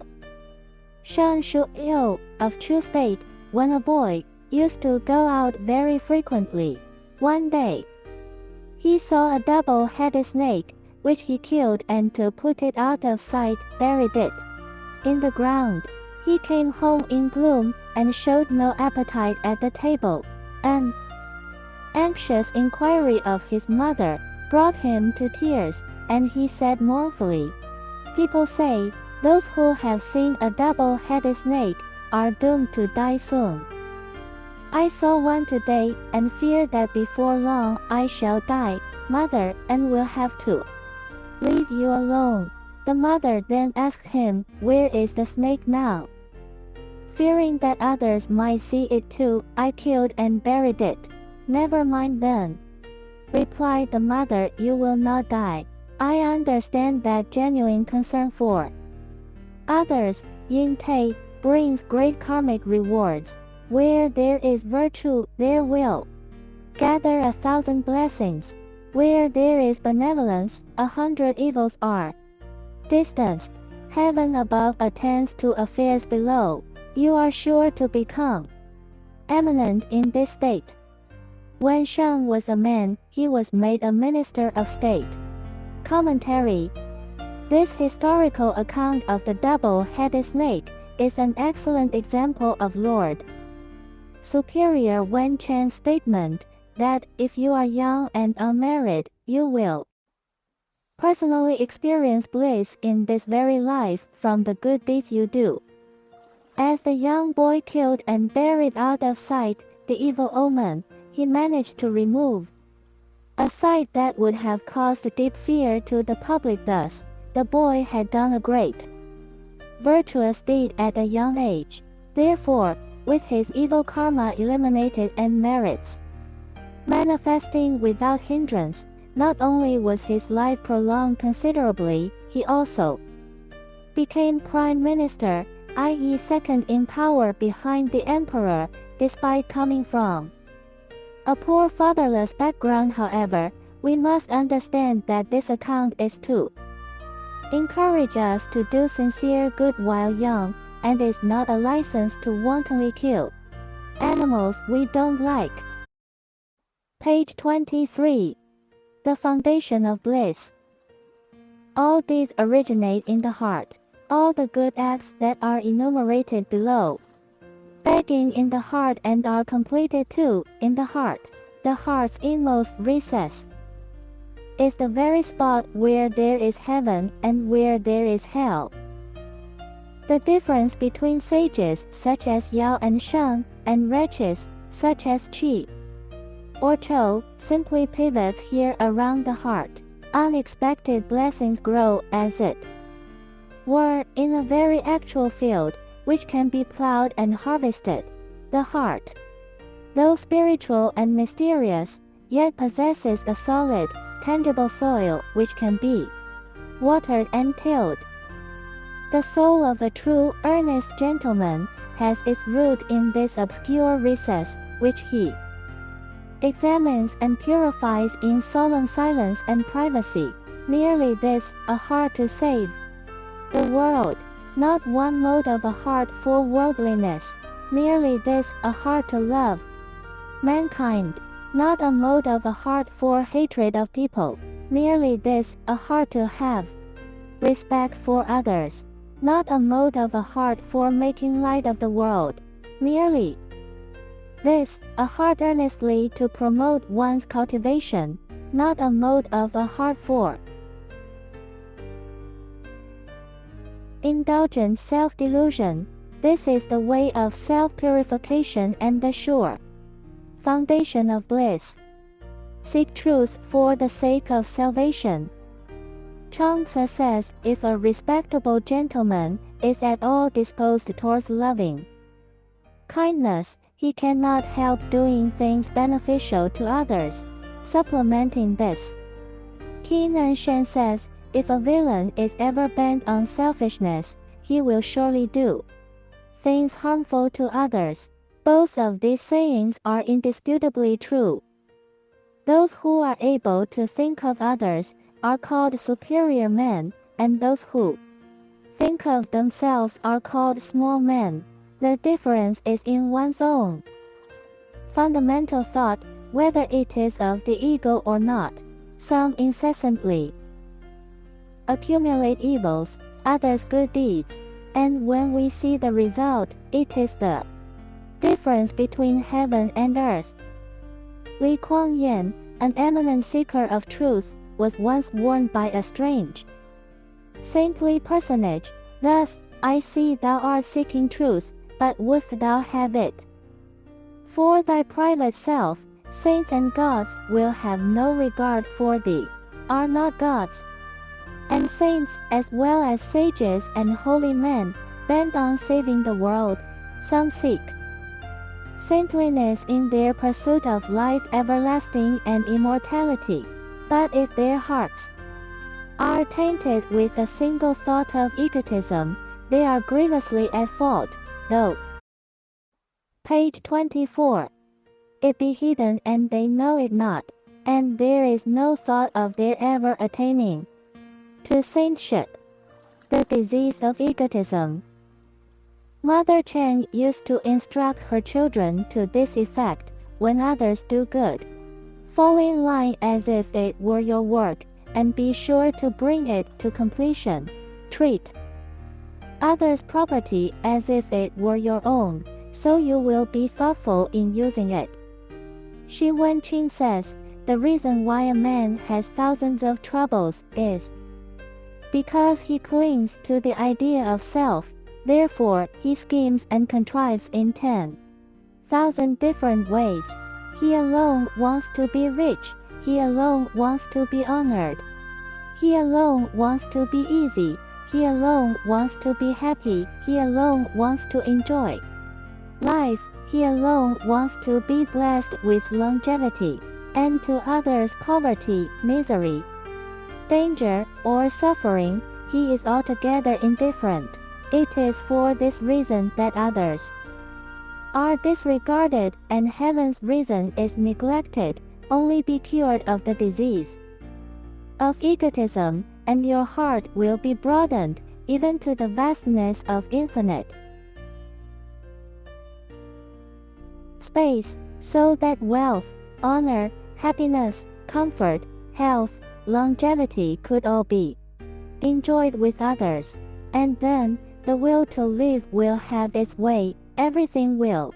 [SPEAKER 1] Shan Shu-yu, of Chu State, when a boy, used to go out very frequently. One day, he saw a double-headed snake, which he killed, and to put it out of sight, buried it in the ground. He came home in gloom, and showed no appetite at the table. An anxious inquiry of his mother brought him to tears, and he said mournfully, "People say, those who have seen a double-headed snake are doomed to die soon. I saw one today, and fear that before long I shall die, mother, and will have to leave you alone." The mother then asked him, "Where is the snake now?" "Fearing that others might see it too, I killed and buried it." "Never mind then," replied the mother, "you will not die. I understand that genuine concern for others, Yin Te, brings great karmic rewards. Where there is virtue, there will gather 1,000 blessings. Where there is benevolence, 100 evils are distanced. Heaven above attends to affairs below. You are sure to become eminent in this state." Wen Chang was a man, he was made a minister of state. Commentary. This historical account of the double-headed snake is an excellent example of Lord Superior Wen Chang's statement that if you are young and unmarried, you will personally experience bliss in this very life from the good deeds you do. As the young boy killed and buried out of sight the evil omen, he managed to remove a sight that would have caused deep fear to the public. Thus, the boy had done a great virtuous deed at a young age. Therefore, with his evil karma eliminated and merits manifesting without hindrance, not only was his life prolonged considerably, he also became prime minister, i.e. second in power behind the emperor, despite coming from a poor fatherless background. However, we must understand that this account is to encourage us to do sincere good while young, and is not a license to wantonly kill animals we don't like. Page 23. The foundation of bliss. All these originate in the heart. All the good acts that are enumerated below begin in the heart and are completed too in the heart. The heart's inmost recess is the very spot where there is heaven and where there is hell. The difference between sages such as Yao and Sheng and wretches such as Qi or Chou simply pivots here around the heart. Unexpected blessings grow as it were in a very actual field which can be plowed and harvested. The heart, though spiritual and mysterious, yet possesses a solid, tangible soil which can be watered and tilled. The soul of a true, earnest gentleman has its root in this obscure recess, which he examines and purifies in solemn silence and privacy. Merely this, a heart to save the world, not one mode of a heart for worldliness. Merely this, a heart to love mankind, not a mode of a heart for hatred of people. Merely this, a heart to have respect for others, not a mode of a heart for making light of the world. Merely this, a heart earnestly to promote one's cultivation, not a mode of a heart for indulgent self-delusion. This is the way of self-purification and the sure foundation of bliss. Seek truth for the sake of salvation. Chuang Tzu says, if a respectable gentleman is at all disposed towards loving kindness, he cannot help doing things beneficial to others. Supplementing this, Qi Nan Shen says, if a villain is ever bent on selfishness, he will surely do things harmful to others. Both of these sayings are indisputably true. Those who are able to think of others are called superior men, and those who think of themselves are called small men. The difference is in one's own fundamental thought, whether it is of the ego or not. Some incessantly accumulate evils, others good deeds, and when we see the result, it is the difference between heaven and earth. Li Kuang-yin, an eminent seeker of truth, was once warned by a strange, saintly personage, thus, I see thou art seeking truth, but wouldst thou have it for thy private self, saints and gods will have no regard for thee. Are not gods and saints, as well as sages and holy men, bent on saving the world? Some seek saintliness in their pursuit of life everlasting and immortality. But if their hearts are tainted with a single thought of egotism, they are grievously at fault, though. Page 24. It be hidden and they know it not, and there is no thought of their ever attaining to saintship. The disease of egotism. Mother Chang used to instruct her children to this effect: when others do good, fall in line as if it were your work, and be sure to bring it to completion. Treat others' property as if it were your own, so you will be thoughtful in using it. Wen Chang says, the reason why a man has thousands of troubles is because he clings to the idea of self. Therefore, he schemes and contrives in 10,000 different ways. He alone wants to be rich. He alone wants to be honored. He alone wants to be easy. He alone wants to be happy. He alone wants to enjoy life. He alone wants to be blessed with longevity, and to others poverty, misery, danger, or suffering, he is altogether indifferent. It is for this reason that others are disregarded and heaven's reason is neglected. Only be cured of the disease of egotism, and your heart will be broadened even to the vastness of infinite space, so that wealth, honor, happiness, comfort, health, longevity could all be enjoyed with others. And then, the will to live will have its way, everything will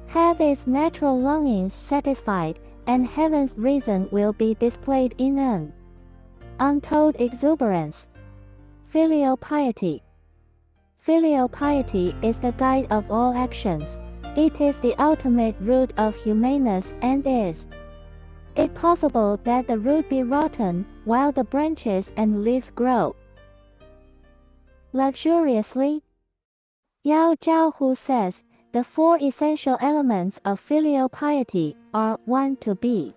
[SPEAKER 1] have its natural longings satisfied, and heaven's reason will be displayed in an untold exuberance. Filial piety. Filial piety is the guide of all actions. It is the ultimate root of humaneness, and is it possible that the root be rotten, while the branches and leaves grow luxuriously? Yao Zhao, who says, the four essential elements of filial piety are 1. To be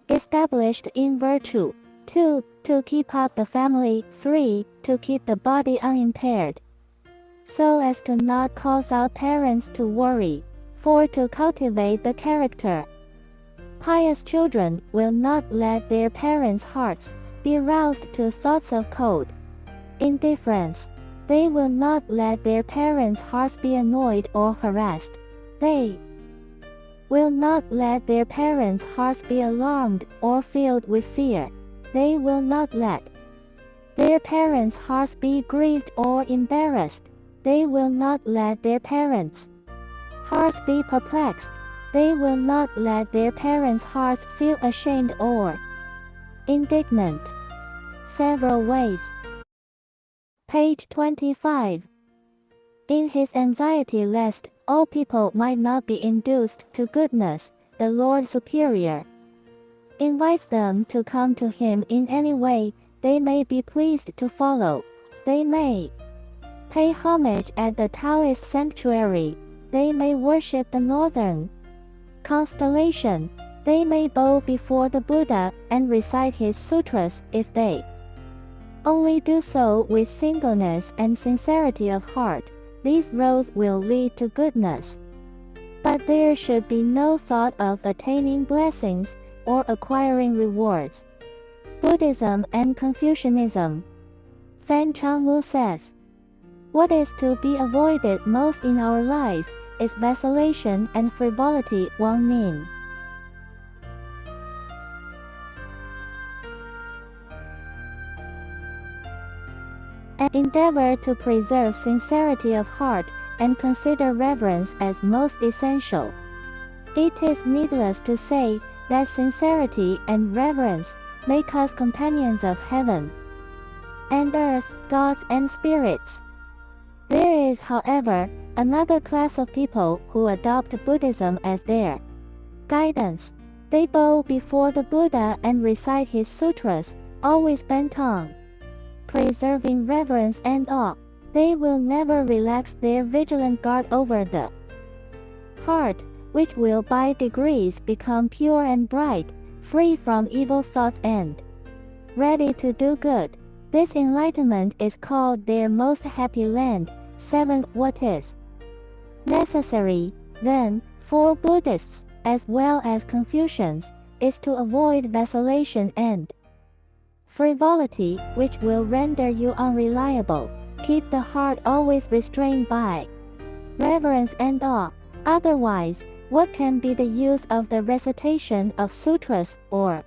[SPEAKER 1] established in virtue, 2. To keep up the family, 3. To keep the body unimpaired, so as to not cause our parents to worry, 4. To cultivate the character. Pious children will not let their parents' hearts be roused to thoughts of cold indifference. They will not let their parents' hearts be annoyed or harassed. They will not let their parents' hearts be alarmed or filled with fear. They will not let their parents' hearts be grieved or embarrassed. They will not let their parents' hearts be perplexed. They will not let their parents' hearts feel ashamed or indignant. Several ways. Page 25. In his anxiety lest all people might not be induced to goodness, the Lord Superior invites them to come to him in any way they may be pleased to follow. They may pay homage at the Taoist sanctuary. They may worship the northern constellation. They may bow before the Buddha and recite his sutras if they only do so with singleness and sincerity of heart. These roads will lead to goodness. But there should be no thought of attaining blessings or acquiring rewards. Buddhism and Confucianism. Fan Changmu says, what is to be avoided most in our life is vacillation and frivolity. Wang Ning. And endeavor to preserve sincerity of heart and consider reverence as most essential. It is needless to say that sincerity and reverence make us companions of heaven and earth, gods and spirits. There is, however, another class of people who adopt Buddhism as their guidance. They bow before the Buddha and recite his sutras, always bent on preserving reverence and awe. They will never relax their vigilant guard over the heart, which will by degrees become pure and bright, free from evil thoughts and ready to do good. This enlightenment is called their most happy land. 7. What is necessary, then, for Buddhists, as well as Confucians, is to avoid vacillation and frivolity, which will render you unreliable. Keep the heart always restrained by reverence and awe. Otherwise, what can be the use of the recitation of sutras or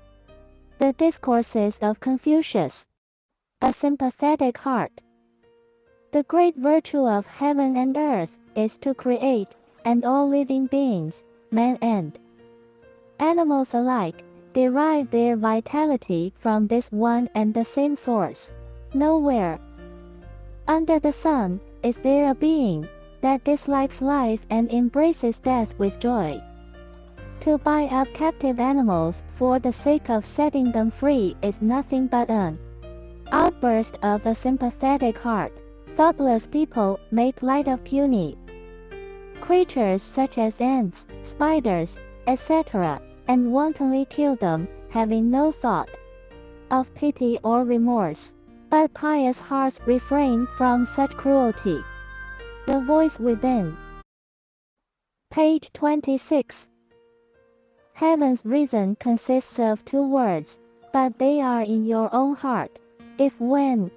[SPEAKER 1] the discourses of Confucius? A sympathetic heart. The great virtue of heaven and earth is to create, and all living beings, men and animals alike, derive their vitality from this one and the same source. Nowhere under the sun is there a being that dislikes life and embraces death with joy. To buy up captive animals for the sake of setting them free is nothing but an outburst of a sympathetic heart. Thoughtless people make light of puny creatures such as ants, spiders, etc., and wantonly kill them, having no thought of pity or remorse. But pious hearts refrain from such cruelty. The voice within. Page 26. Heaven's reason consists of 2 words, but they are in your own heart. If when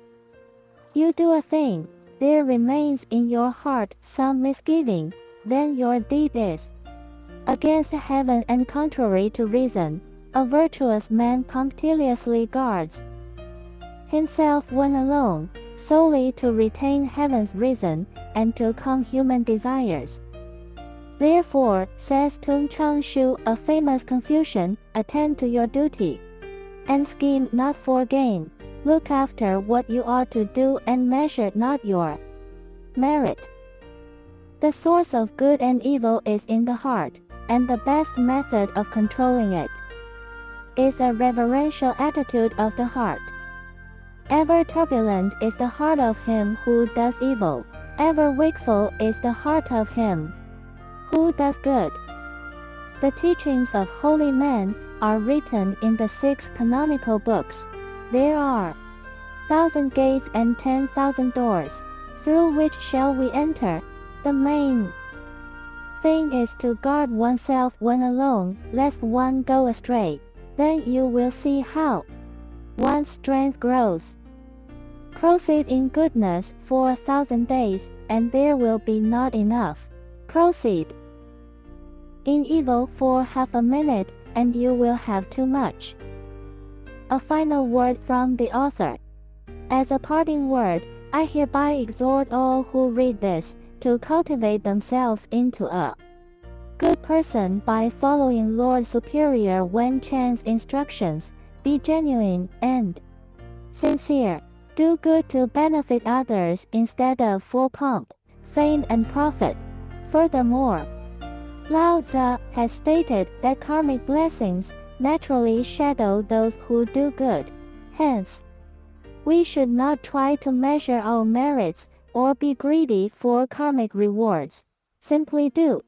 [SPEAKER 1] you do a thing, there remains in your heart some misgiving, then your deed is against heaven and contrary to reason, a virtuous man punctiliously guards himself when alone, solely to retain heaven's reason, and to calm human desires. Therefore, says Tung Chang Shu, a famous Confucian, attend to your duty, and scheme not for gain. Look after what you ought to do and measure not your merit. The source of good and evil is in the heart, and the best method of controlling it is a reverential attitude of the heart. Ever turbulent is the heart of him who does evil, ever wakeful is the heart of him who does good. The teachings of holy men are written in the 6 canonical books. There are 1,000 gates and 10,000 doors. Through which shall we enter? The main thing is to guard oneself when alone, lest one go astray. Then you will see how one's strength grows. Proceed in goodness for 1,000 days, and there will be not enough. Proceed in evil for half a minute, and you will have too much. A final word from the author. As a parting word, I hereby exhort all who read this to cultivate themselves into a good person by following Lord Superior Wen Chang's instructions. Be genuine and sincere. Do good to benefit others instead of for pomp, fame and profit. Furthermore, Lao Tzu has stated that karmic blessings naturally shadow those who do good. Hence, we should not try to measure our merits or be greedy for karmic rewards. Simply do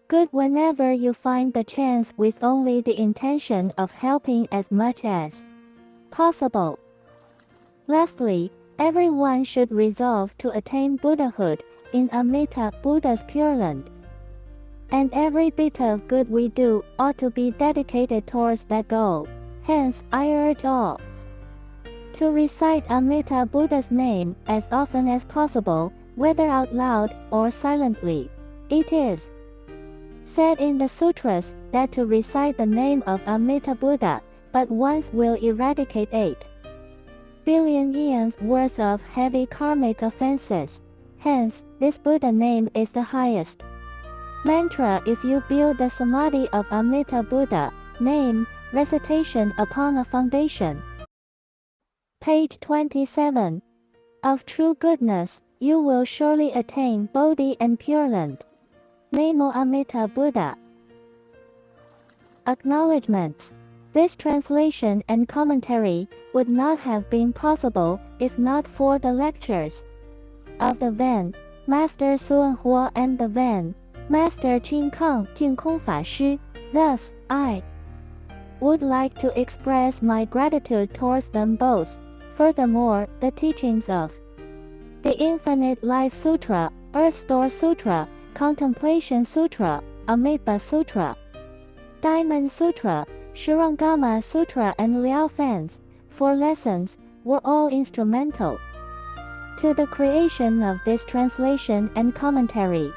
[SPEAKER 1] good whenever you find the chance with only the intention of helping as much as possible. Lastly, everyone should resolve to attain Buddhahood in Amita, Buddha's Pure Land. And every bit of good we do ought to be dedicated towards that goal. Hence, I urge all to recite Amita Buddha's name as often as possible, whether out loud or silently. It is said in the sutras that to recite the name of Amita Buddha but once will eradicate 8 billion eons worth of heavy karmic offenses. Hence, this Buddha name is the highest mantra if you build the Samadhi of Amita Buddha name recitation upon a foundation. Page 27. Of true goodness, you will surely attain Bodhi and Pure Land. Namo Amita Buddha. Acknowledgements. This translation and commentary would not have been possible if not for the lectures of the Wen Master Yin Guang and the Wen Master Jing Kong Fa Shi. Thus, I would like to express my gratitude towards them both. Furthermore, the teachings of the Infinite Life Sutra, Earth Store Sutra, Contemplation Sutra, Amida Sutra, Diamond Sutra, Shurangama Sutra and Liao Fan's 4 lessons were all instrumental to the creation of this translation and commentary.